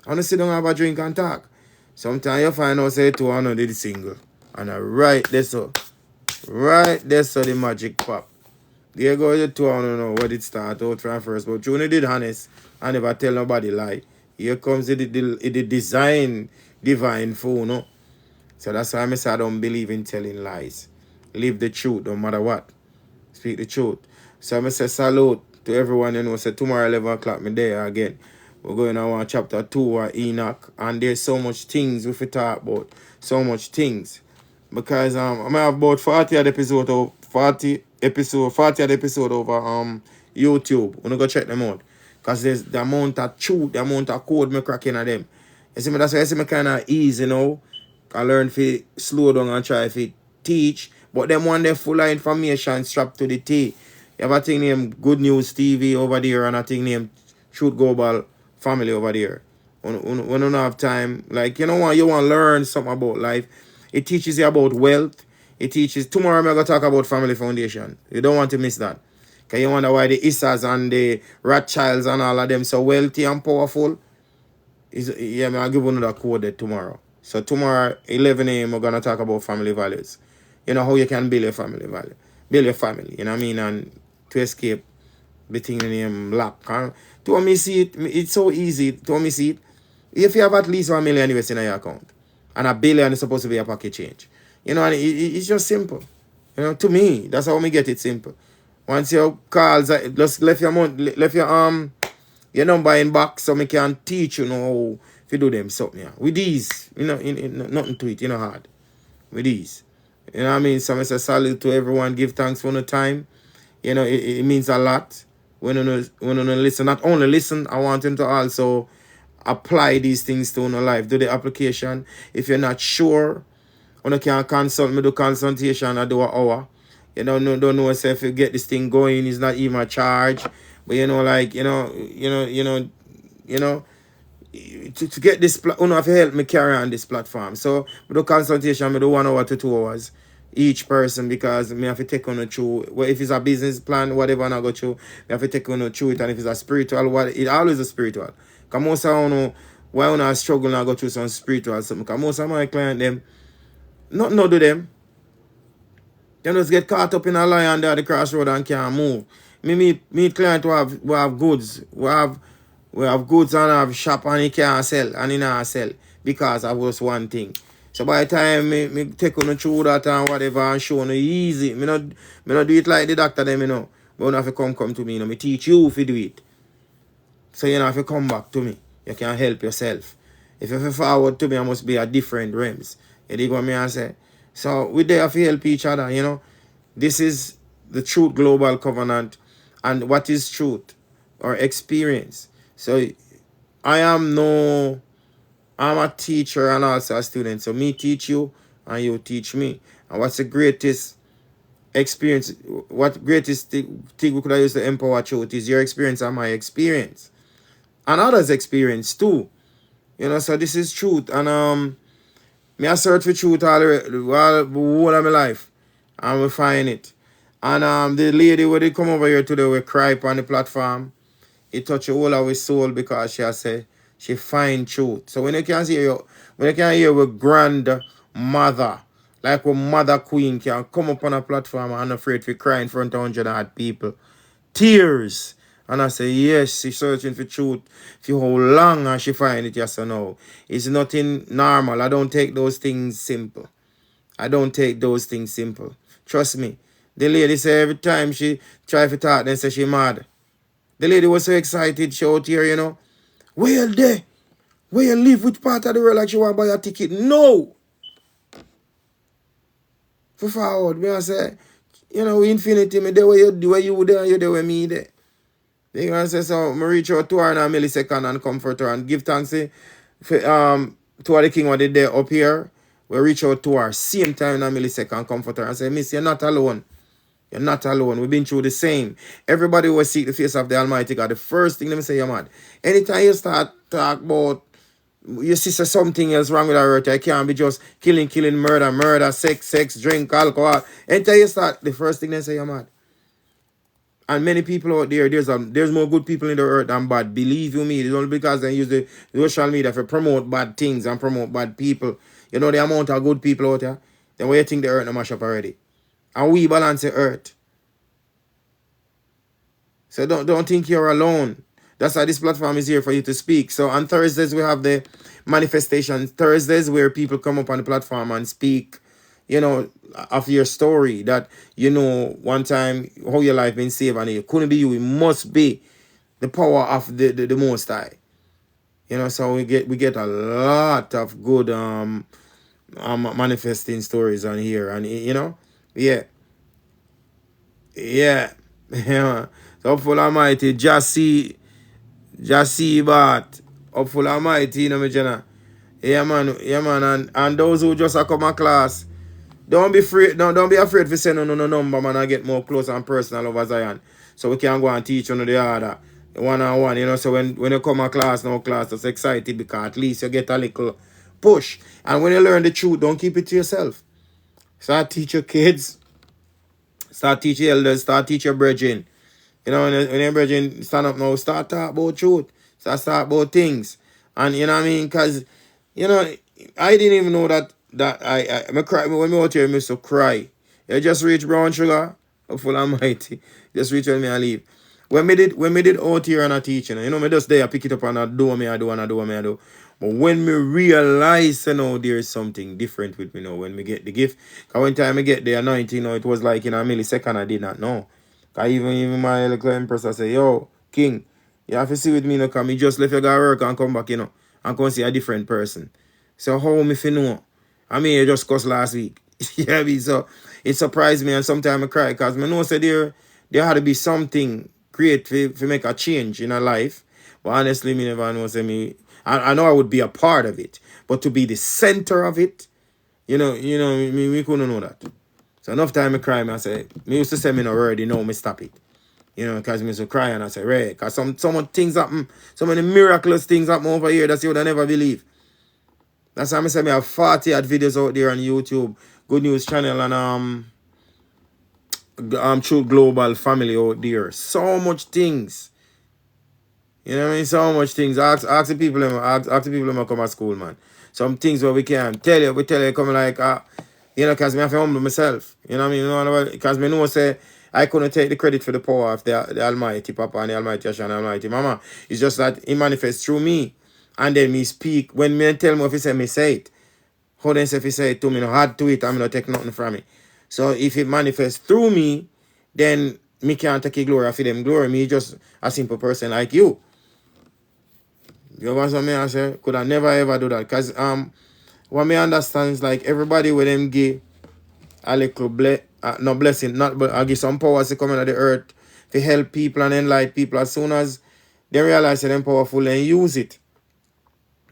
And you sit down have a drink and talk. Sometimes you find out say two and did single. And right there so. Right there so the magic pop. There you go the two and know what it start out from first. But you did honest. I never tell nobody lie. Here comes the divine phone, no? So that's why I say I don't believe in telling lies. Live the truth, no matter what. Speak the truth. So I say salute to everyone, you know. Say tomorrow 11 o'clock, me there again. We're going on chapter 2 of Enoch. And there's so much things we can talk about. So much things. Because I might have about 40 episode over YouTube. Wanna go check them out. Because there's the amount of truth, the amount of code me cracking at them. You see me, that's why I see me kind of easy, you know. I learn to slow down and try to teach. But them one they full of information strapped to the T. You have a thing named Good News TV over there and a thing named Truth Global Family over there. When you don't have time, like, you want to learn something about life. It teaches you about wealth. It teaches, tomorrow I'm going to talk about Family Foundation. You don't want to miss that. Because you wonder why the Issas and the Rothschilds and all of them so wealthy and powerful. I'll give you another code there tomorrow. So tomorrow, 11 a.m., we're going to talk about family values. You know how you can build a family value. build your family, you know what I mean, and to escape the thing in him lap. To me see it, it's so easy. To me see it. If you have at least $1 million US in your account, and $1 billion is supposed to be a pocket change, you know, and it's just simple. You know, to me, that's how me get it simple. Once your calls, just left your your number in box, so me can teach you know how to do them something. Yeah. With these, you know, nothing to it, you know, hard. With these, you know what I mean. So I say salute to everyone. Give thanks for the time. You know, it means a lot when you listen. Not only listen, I want them to also apply these things to your life. Do the application. If you're not sure, you can consult me, do consultation, I do an hour. You don't know if you get this thing going, it's not even a charge. But you know, like, you know, to get this, you know, if you help me carry on this platform. So we do consultation, we do 1 hour to 2 hours each person, because me have to take on a through. Well, if it's a business plan, whatever I go through, we have to take on a through it. And if it's a spiritual, it always a spiritual. Because most of you know why I struggle and go through some spiritual something. Because most of my clients, them, nothing to do them. They just get caught up in a lie under the crossroad and can't move. Me client who have goods. We have goods and have shop and he can't sell and he not sell because of just one thing. So by the time me take on through that and whatever and show no easy. Me not do it like the doctor them, you know. But you have to come to me, you know. Me teach you if you do it. So you know, if you come back to me, you can help yourself. If you forward to me, I must be a different realms. You dig what me I say? So we there to help each other, you know. This is the Truth Global Covenant. And what is truth or experience? So I'm a teacher and also a student. So me teach you and you teach me. And what's the greatest experience? What greatest thing we could have used to empower truth is your experience and my experience. And others' experience too. You know, so this is truth. And me I search for truth all of my life. And we find it. And the lady when they come over here today we cry on the platform. It touch all of his soul because she has said she find truth. So when you can hear your grandmother, like a mother queen can come up on a platform and afraid to cry in front of 100 odd people. Tears. And I say, yes, she's searching for truth. For how long and she find it, yes or no. It's nothing normal. I don't take those things simple. Trust me. The lady say every time she try to talk, then say she mad. The lady was so excited, she out here, you know. Where you there? Where you live? Which part of the world like she want to buy a ticket? No! For forward, me I say, you know, infinity, me there where you there and you there where me there. They gonna say, so I reach out to her in a millisecond and comfort her and give thanks to the king what they there up here. We reach out to her same time in a millisecond, comfort her and say, Miss, you're not alone. You're not alone. We've been through the same. Everybody will seek the face of the Almighty God. The first thing, let me say, you're mad. Anytime you start talk about your sister something else wrong with her earth, I can't be just killing, murder, sex, drink, alcohol. Anytime you start, the first thing they say, you're mad. And many people out there, there's more good people in the earth than bad. Believe you me, it's only because they use the social media to promote bad things and promote bad people. You know the amount of good people out there. Then where you think the earth no mash up already? And we balance the earth. So don't think you're alone. That's why this platform is here for you to speak. So on Thursdays we have the manifestation Thursdays where people come up on the platform and speak, you know, of your story that, you know, one time how your life been saved and it couldn't be you. It must be the power of the Most High. You know, so we get a lot of good manifesting stories on here, and you know, yeah. So hopeful Almighty, just see but hopeful Almighty, you know me, Jenna. Yeah man, and those who just come a class, don't be afraid to send on no number, man, and get more close and personal over Zion. So we can go and teach on the other. One-on-one, you know, so when you come a class, that's excited because at least you get a little push. And when you learn the truth, don't keep it to yourself. Start teach your kids, start teach your elders, start teach your brethren. You know, when your brethren stand up now, start talk about truth, start about things. And you know what I mean? Because, you know, I didn't even know that I cry when me out here, I used to cry. You just reach brown sugar Full Almighty. Just reach when me I leave. When me did out here and a teaching, you know, me just there, pick it up and I do what me I do and I do what me I do. But when me realize, you know, there is something different with me now, when me get the gift. Because when time I get the anointing, you know, it was like in a millisecond I did not know. Because even my little empress, I say, yo, King, you have to see with me, you know, because me just left your guy work and come back, you know, and come see a different person. So how me fi know? I mean, you just cussed last week. Yeah, so it surprised me and sometimes I cry because I know say there had to be something great to make a change in a life. But honestly, me never know say me. I know I would be a part of it, but to be the center of it, me couldn't know that. So enough time I cry, I say, me used to say me no already know me stop it. You know, because me used to cry and I say, right, because some things happen, so many miraculous things happen over here that you would never believe. That's why I say me have 40 odd videos out there on YouTube, Good News Channel and True Global Family out there. So much things. You know what I mean? So much things. Ask the people ask the people who come to school, man. Some things where we can tell you, come like because me have to humble myself. You know what I mean? Because me know say I couldn't take the credit for the power of the Almighty Papa and the Almighty Asha and the Almighty Mama. It's just that it manifests through me. And then me speak. When me tell me if he say me say it. How then say if he say it to me, no hard to it, I'm not take nothing from it. So if it manifests through me, then me can't take a glory for them glory. Me just a simple person like you. You know what I say? Could I never ever do that? Because what me understand is like everybody with them give a little not blessing, not but I give some powers to come into the earth to help people and enlighten people. As soon as they realize that they're powerful and use it.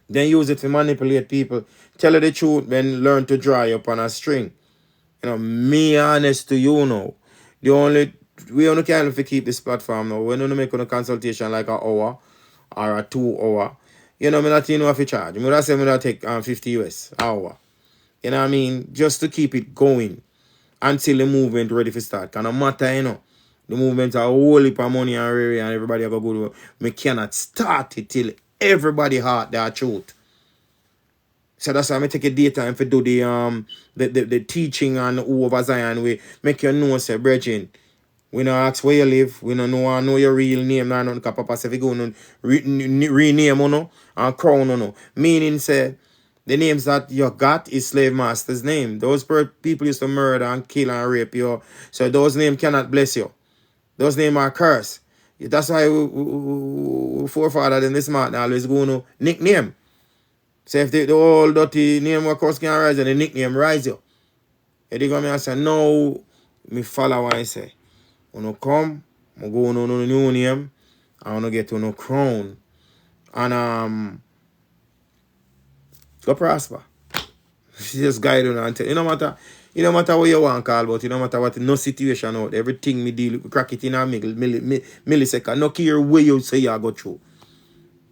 Then use it to manipulate people. Tell you the truth, then learn to dry up on a string. You know, me honest to you now. We only can if we keep this platform now. We don't make a consultation like an hour or a 2 hour. You know, me not know if you charge. Me not say me not take 50 US hour. You know what I mean? Just to keep it going until the movement ready to start. Can no matter, you know. The movement are whole heap of money and rare and everybody have a good work. Me cannot start it till everybody heart their truth. So that's why I take a daytime to do the teaching and over Zion way. Make you know, say, brethren, we don't ask where you live. We don't know your real name. No, nothing. Papa say, if you go and rename you and crown you. Meaning, say, the names that you got is slave master's name. Those people used to murder and kill and rape you. So those names cannot bless you. Those names are cursed. That's why we forefathers in this man always go to nickname. So if the old dirty name of course can rise and the nickname rise you. You dig me? I say, no, me follow what I say. When you come, I go on a new name, I want to get to no crown. And go prosper. Just guide you and tell you no matter what you want to call about, you no matter what no situation out, everything me deal with, crack it in a millisecond. No care where you say you go through.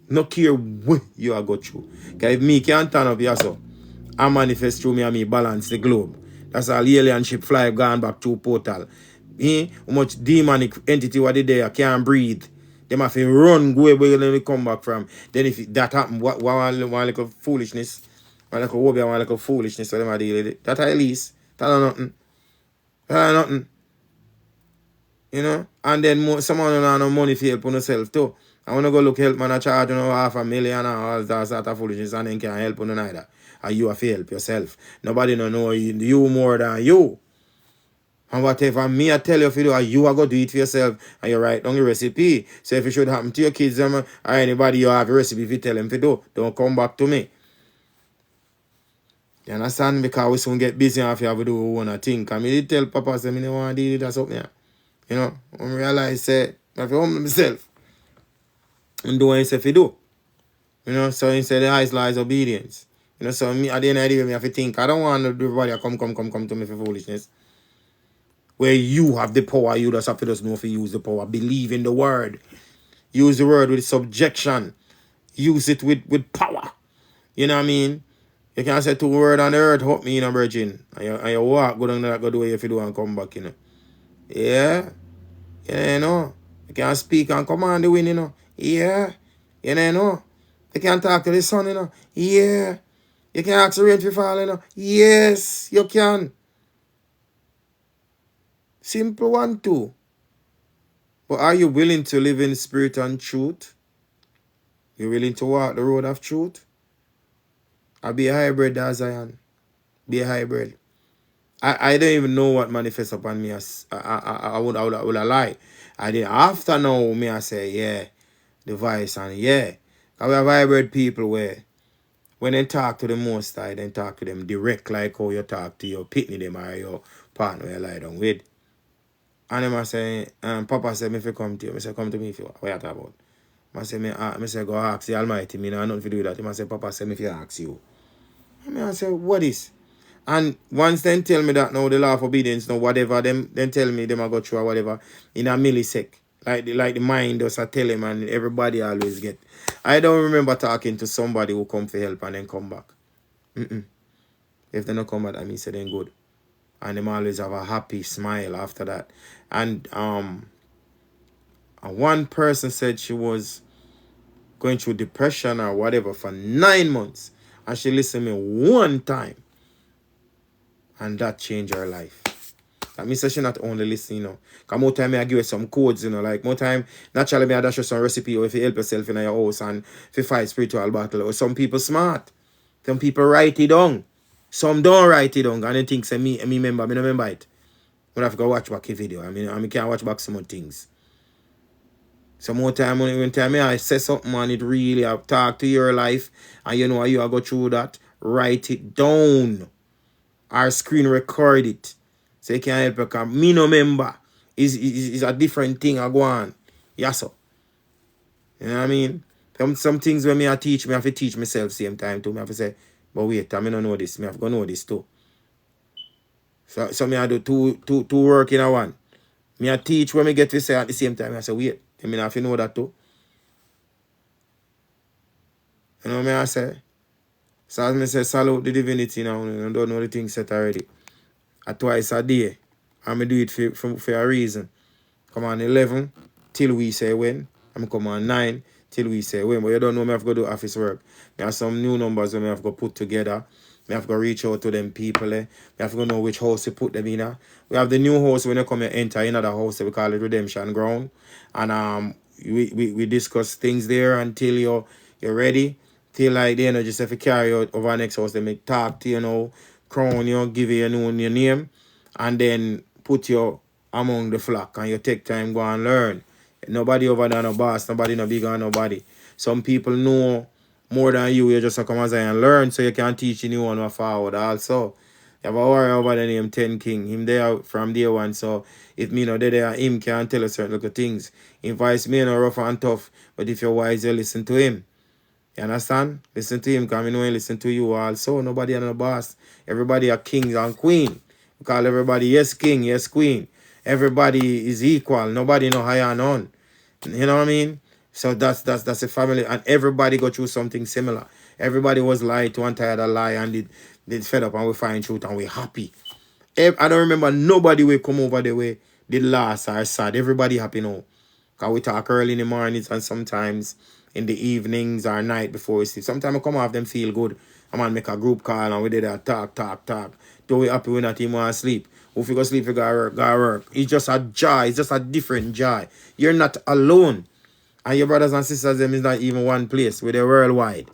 No care where you are go through. Because if me can't turn up here so, I manifest through me and me balance the globe. That's all alien ship fly gone back to portal. How much demonic entity what they there can't breathe. They have to run go where they come back from. Then if that happen, one little foolishness, one little foolishness, so them deal with it. That at least. That nothing. That nothing. You know? And then someone don't have no money for help on themselves too. I want to go look help man, I charge $500,000 and all that sort of foolishness and then can't help on neither. And you have to help yourself. Nobody don't know you more than you. And whatever me I tell you if you do, you are going to do it for yourself and you write down the recipe. So if it should happen to your kids or anybody you have a recipe if you tell them to do, don't come back to me. You understand? Because we soon get busy and if you have to do what we want to think. I mean, tell Papa, say, I don't want to do that something. You know, when I realize, say, I have to humble myself. And do what he said if you do. You know, so he said the highest law is obedience. You know, so me, at the end of the day, I have to think, I don't want everybody to come to me for foolishness. Where you have the power, you just have to just know if you use the power. Believe in the word. Use the word with subjection. Use it with power. You know what I mean? You can't say 2 words on the earth, help me, you know, virgin. And you walk, go down there, go do what you have to do and come back, you know. Yeah. You know. You can't speak and command the wind, you know. Yeah. You know. You can't talk to the sun, you know. Yeah. You can ask the rain to fall, you know. Yes, you can. Simple one too. But are you willing to live in spirit and truth? You willing to walk the road of truth? Or be a hybrid as I am? Be a hybrid. I don't even know what manifests upon me as I would lie. I did after now me I say yeah, the voice and yeah. Cause we have hybrid people where when they talk to the most High, then talk to them direct like how you talk to your pitney them or your partner you lie down with. And them I say, Papa said me if you come to you. I say come to me if you what you talk about. I say go ask the Almighty, me no nothing to do with that. I say Papa said me if you ask you. I say what is? And once they tell me that now the law of obedience, now whatever them then tell me them I go through or whatever in a millisecond. Like the mind does I tell him and everybody always get. I don't remember talking to somebody who come for help and then come back. If they don't come back, I mean say then good. And them always have a happy smile after that. And one person said she was going through depression or whatever for 9 months. And she listened to me one time. And that changed her life. That means she not only listening, you know. Because more time I give her some codes, you know. Like more time, naturally I dash you some recipe or if you help yourself in your house and if you fight spiritual battle. Or some people smart. Some people write it down. Some don't write it down. And they think say me remember, me don't remember it. I have to go watch back a video. I can't watch back some more things. Some more time when time I say something and it really have talk to your life and you know you are go through that, write it down. Or screen record it. So you can help you because me no member is a different thing I go on. Yes, sir. You know what I mean? Some things when I teach, me have to teach myself same time too. Me have to say, but wait, I don't know this. Me have to know this too. So me I do two work in a one. Me I teach when me get to say at the same time. I say, wait, I mean I have to know that too. You know what I say? So as me say, salute the divinity now. I don't know the thing set already. Twice a day. And I do it for a reason. Come on 11 till we say when. I'm come on 9 till we say when. But you don't know me have to do office work. Me have some new numbers that me have to put together. Me have to reach out to them people. Me have to know which house to put them in. We have the new house when you come and enter another house. We call it Redemption Ground. And we discuss things there until you're ready. Till like the energy if you carry out over next house. They make talk to you know. Crown you, give you your name, and then put you among the flock, and you take time, go and learn. Nobody over there no boss, nobody no bigger, nobody. Some people know more than you just come as and learn, so you can teach anyone forward also. You have a warrior over the name 10 King, him there from day one, so if me no there, him can tell you certain little things. Him voice may no rough and tough, but if you're wise, you listen to him. You understand? Listen to him, because I know he listen to you also. Nobody on the boss. Everybody are kings and queen. We call everybody yes king, yes queen. Everybody is equal. Nobody no higher and on. You know what I mean? So that's a family, and everybody go through something similar. Everybody was lied to and tired of lie and did fed up and we find truth and we happy. I don't remember nobody will come over the way did last or sad. Everybody happy now. Because we talk early in the mornings and sometimes in the evenings or night before we sleep. Sometimes I come off them feel good. I man make a group call and we did that talk. Do we happy when that team want to sleep? If you go sleep, you gotta work. It's just a joy. It's just a different joy. You're not alone. And your brothers and sisters, them is not even one place. We're worldwide.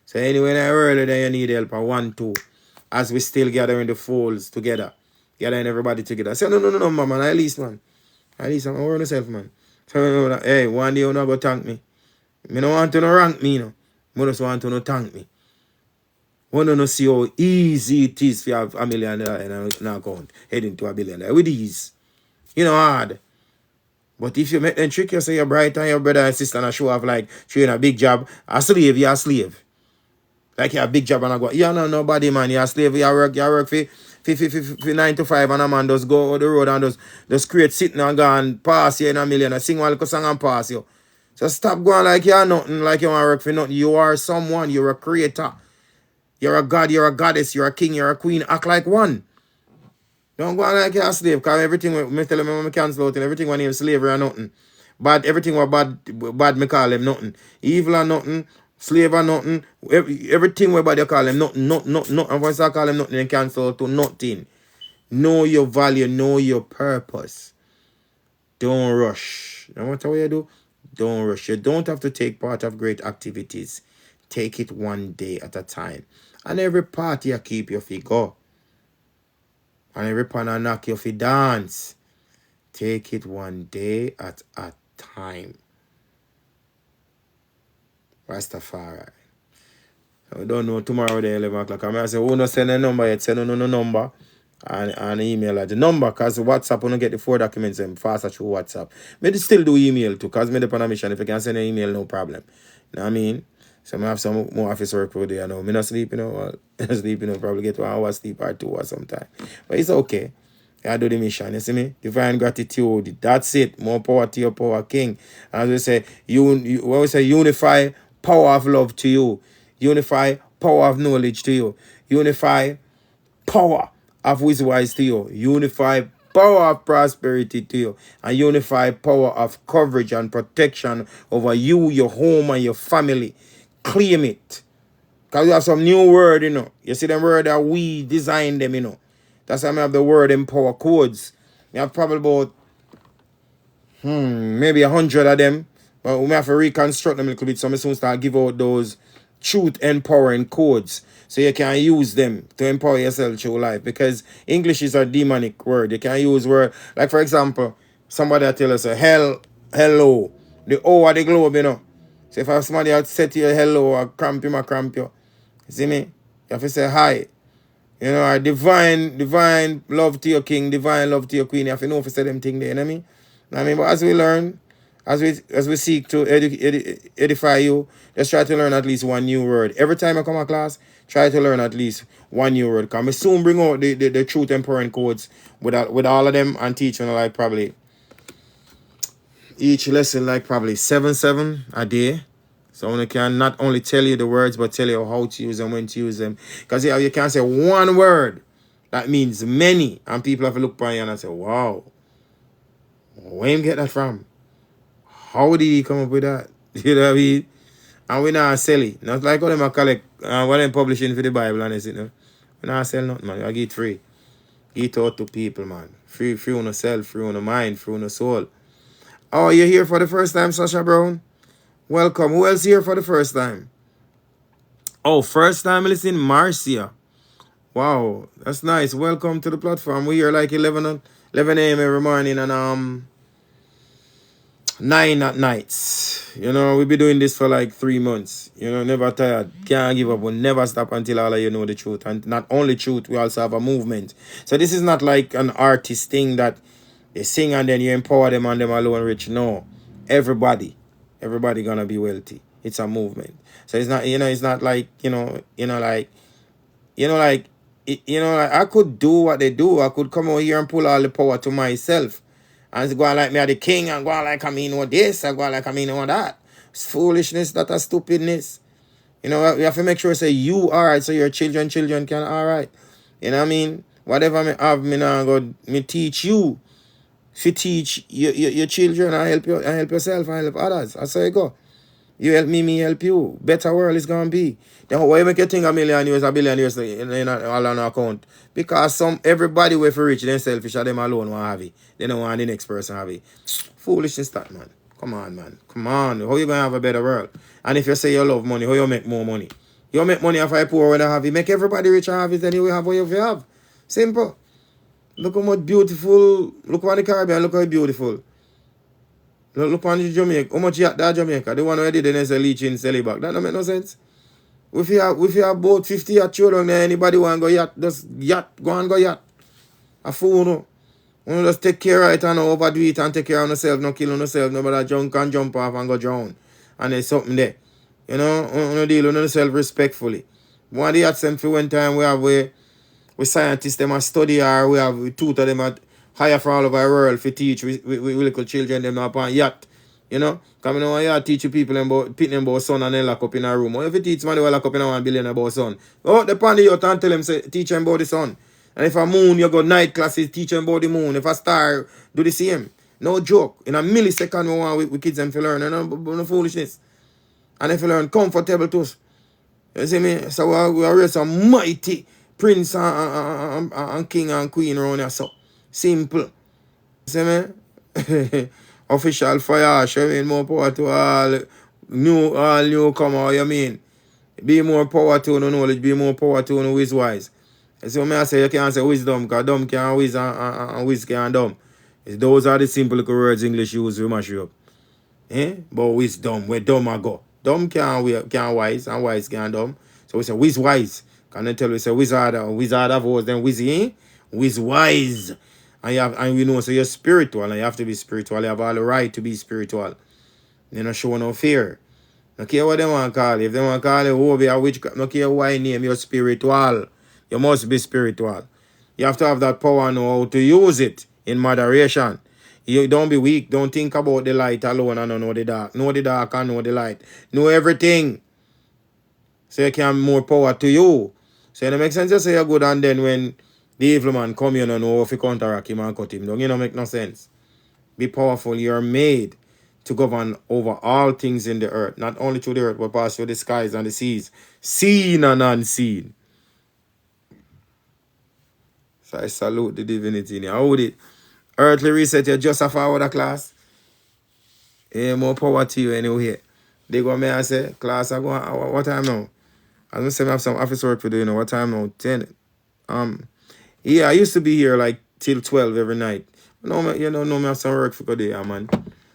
So anyway, in the world, then you need help. 1, 2. As we still gather in the folds together. Gathering everybody together. I say, no, man. At least, man. At least, I'm worrying myself, man. So, hey, one day you're not going to thank me. I don't want to no rank me, you know. I just want to no thank me. I want to see how easy it is to have $1 million in an account, heading to $1 billion. With ease. You know, hard. But if you make them trick, you say you're bright and your brother and sister and show off like you're in a big job, a slave, you're a slave. Like you're a big job and I go, yeah, no, nobody, man. You're a slave, you work for 9 to 5 and a man just go on the road and just create sitting and go and pass you in $1 million. Sing one little song and pass you. So stop going like you're nothing, like you want to work for nothing. You are someone, you're a creator. You're a god, you're a goddess, you're a king, you're a queen. Act like one. Don't go on like you're a slave, because everything, I tell them when I cancel out, and everything when name slavery or nothing. Bad, everything was bad, me call them nothing. Evil or nothing, slave or nothing. Everything where bad you call them nothing. And once I call them nothing, they cancel out to nothing. Know your value, know your purpose. Don't rush. No matter what you do, don't rush. You don't have to take part of great activities. Take it one day at a time. And every party you keep your feet go. And every pan I knock your feet dance. Take it one day at a time. Rastafari. I don't know tomorrow the 11 o'clock. I say, who no send a number yet? Send no number and email at the number, because WhatsApp when you get the 4 documents them faster through WhatsApp. Me still do email too, because me depend on a mission. If you can send an email, no problem. You know what I mean? So I have some more office work for there now. Me not sleep, you know. Well, sleep, you know, probably get 1 hour sleep or 2 or sometime. But it's okay. I do the mission, you see me? Divine gratitude. That's it. More power to your power, King. As we say, what we say, unify power of love to you. Unify power of knowledge to you. Unify power of wisdom to you. Unify power of prosperity to you. And unify power of coverage and protection over you, your home, and your family. Claim it. Because we have some new word, you know. You see them word that we designed them, you know. That's why I have the word empower codes. We have probably about maybe 100 of them. But we have to reconstruct them a little bit. So I soon start give out those truth empowering codes. So you can use them to empower yourself through life. Because English is a demonic word. You can use word. Like for example, somebody tell us hello. The O of the globe, you know. So if somebody had said to you hello or cramp you. You see me? You have to say hi. You know, divine love to your king, divine love to your queen. You have to know if you say them thing there, you know what I mean? I mean, but as we learn, as we seek to edify you, let's try to learn at least one new word. Every time I come to class, try to learn at least one new word. Because I soon bring out the truth empowering codes with all of them and teach you like probably each lesson like probably 7 a day. So I can not only tell you the words, but tell you how to use them, when to use them. Because you can't say one word. That means many. And people have to look by you and say, wow, where him get that from? How did he come up with that? You know what I mean? And we not sell it. Not like what them collect, what them publishing for the Bible and this, you know. We not sell nothing, man. I give it free. Give it out to people, man. Free on yourself, free on your mind, free on your soul. Oh, you're here for the first time, Sasha Brown? Welcome. Who else here for the first time? Oh, first time listening, Marcia. Wow, that's nice. Welcome to the platform. We here like 11 a.m. every morning and 9 at nights. You know, we'll be doing this for like 3 months. You know, never tired. Can't give up. We'll never stop until all of you know the truth. And not only truth, we also have a movement. So this is not like an artist thing that they sing and then you empower them and them alone rich. No. Everybody gonna be wealthy. It's a movement. So it's not, you know, it's not like, like I could do what they do. I could come over here and pull all the power to myself. And go on like me are the king and go on like I mean what this and go on like I mean what that. It's foolishness, that is stupidness. You know, we have to make sure say you alright so your children can alright. You know what I mean? Whatever me have, me now go me teach you. If you teach your children and help yourself and help others. That's how you go. You help me help you. Better world is gonna be. Then why you make you think $1 million, $1 billion in all on account? Because everybody way for rich, then selfish, and them alone want have it. They don't want the next person have it. Foolishness that, man. Come on, man. Come on. How you gonna have a better world? And if you say you love money, how you make more money? You make money if I poor when I have it. Make everybody rich and have it, then you will have what you have. Simple. Look how much beautiful. Look on the Caribbean, look how beautiful. Look on the Jamaica. How much yacht that Jamaica? The one where they did then say leech in, sell it back. That don't make no sense. If you have about 50 yacht children there, anybody want to go yacht, just yacht, go and go yacht. A fool, no. You just take care of it and overdo it and take care of yourself, no kill yourself, nobody can jump off and go drown. And there's something there. You know, you deal with yourself respectfully. One of the yachts them for one time we have we scientists them a study or we have tutor them at higher for all over the world for teach we little children them upon yacht. You know? Because I know yacht teach people about pitting them about sun and then lock up in a room. Or if you teach somebody will lock up in a 1 billion about sun. Oh, the pan the yacht and tell them say teach them about the sun. And if a moon you go night classes, teach them about the moon. If a star do the same. No joke. In a millisecond we want we kids them to learn. No foolishness. And if you learn comfortable to us. You see me? So we are raise some mighty prince and king and queen around here. So simple. See me? Official fire, showing more power to all newcomer, you mean? Be more power to no knowledge, be more power to no whiz wise. So me I say you can't say wisdom, because dumb can't whiz and whiz can't dumb. Those are the simple little words English use to mash you up. But wisdom, where dumb I go. Dumb can't wise and wise can't dumb. So we say whiz wise. Can they tell we say wizard of words, then whiz whiz wise. And we know so you're spiritual and you have to be spiritual. You have all the right to be spiritual. You don't show no fear. No care what they want to call you. If they want to call you Obi or witchcraft, no care why name, you're spiritual. You must be spiritual. You have to have that power and know how to use it in moderation. You don't be weak. Don't think about the light alone and know the dark. Know the dark and know the light. Know everything. So you can have more power to you. So it makes sense to say you're good, and then when the evil man come, you don't know if you counteract him and cut him down. You don't make no sense. Be powerful. You're made to govern over all things in the earth. Not only through the earth, but pass through the skies and the seas. Seen and unseen. So I salute the divinity in you. Hold it. Earthly reset, you're just a forward class. More power to you anyway. They go me and say, class, I go, what time now? I don't say I have some office work to do, what time now? 10. Yeah, I used to be here like till 12 every night. No, me have some work for today, man.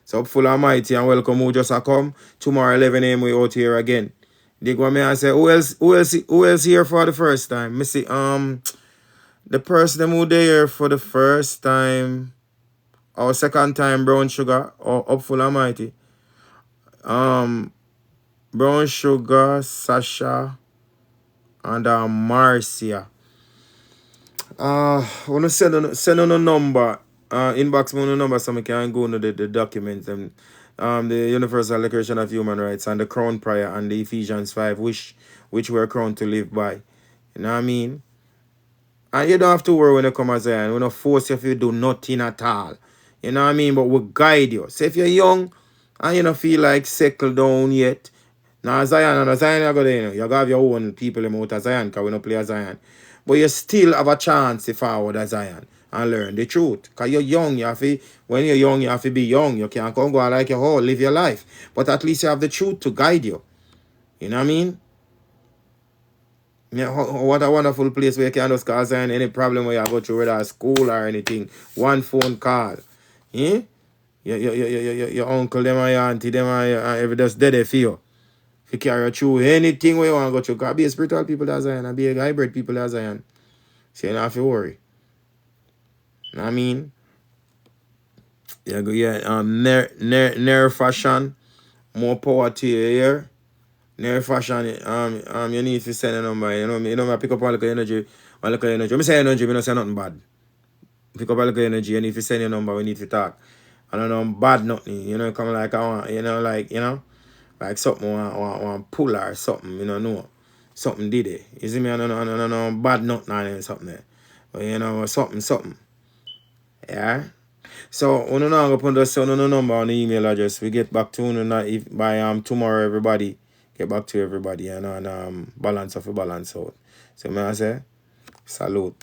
So full almighty and welcome who just a come. Tomorrow 11 a.m. we out here again. They go me and say, who else here for the first time? Me see, the person who there for the first time, or second time, Brown Sugar, or up full almighty. Brown Sugar, Sasha, and Marcia. Wanna send on a number, inbox me on a number so I can go into the documents and the Universal Declaration of Human Rights and the Crown Prayer and the Ephesians 5, which we're crowned to live by. You know what I mean? And you don't have to worry when you come as Zion. We're not force you if you do nothing at all. You know what I mean? But we'll guide you. So if you're young and you don't feel like settle down yet, now Zion you're going to, you have your own people out of Zion because we don't play a Zion. But you still have a chance to forward a Zion and learn the truth. Because you're young, when you're young, you have to be young. You can't come go like your whole, live your life. But at least you have the truth to guide you. You know what I mean? Yeah, what a wonderful place where you can just call Zion any problem where you go through, whether school or anything. One phone call. Yeah? Your uncle, them and your auntie, them and every just dead for you. If you carry through anything where you want to go through, because be a spiritual people that Zion and be a hybrid people that Zion. So you don't have to worry. You know what I mean? Nerve fashion, more power to you here. Nerve fashion, you need to send a number. You know, I pick up all the energy. When I say energy, I don't say nothing bad. Pick up all the energy, you need to send your number, we need to talk. I don't know bad nothing, come like I want, like something want pull or something, no. Something did it. You see me, I don't know bad nothing or something there. But something. Yeah. So when you go put the number on the email address, we get back to you by tomorrow, everybody. Get back to everybody and balance out. So may I say, salute.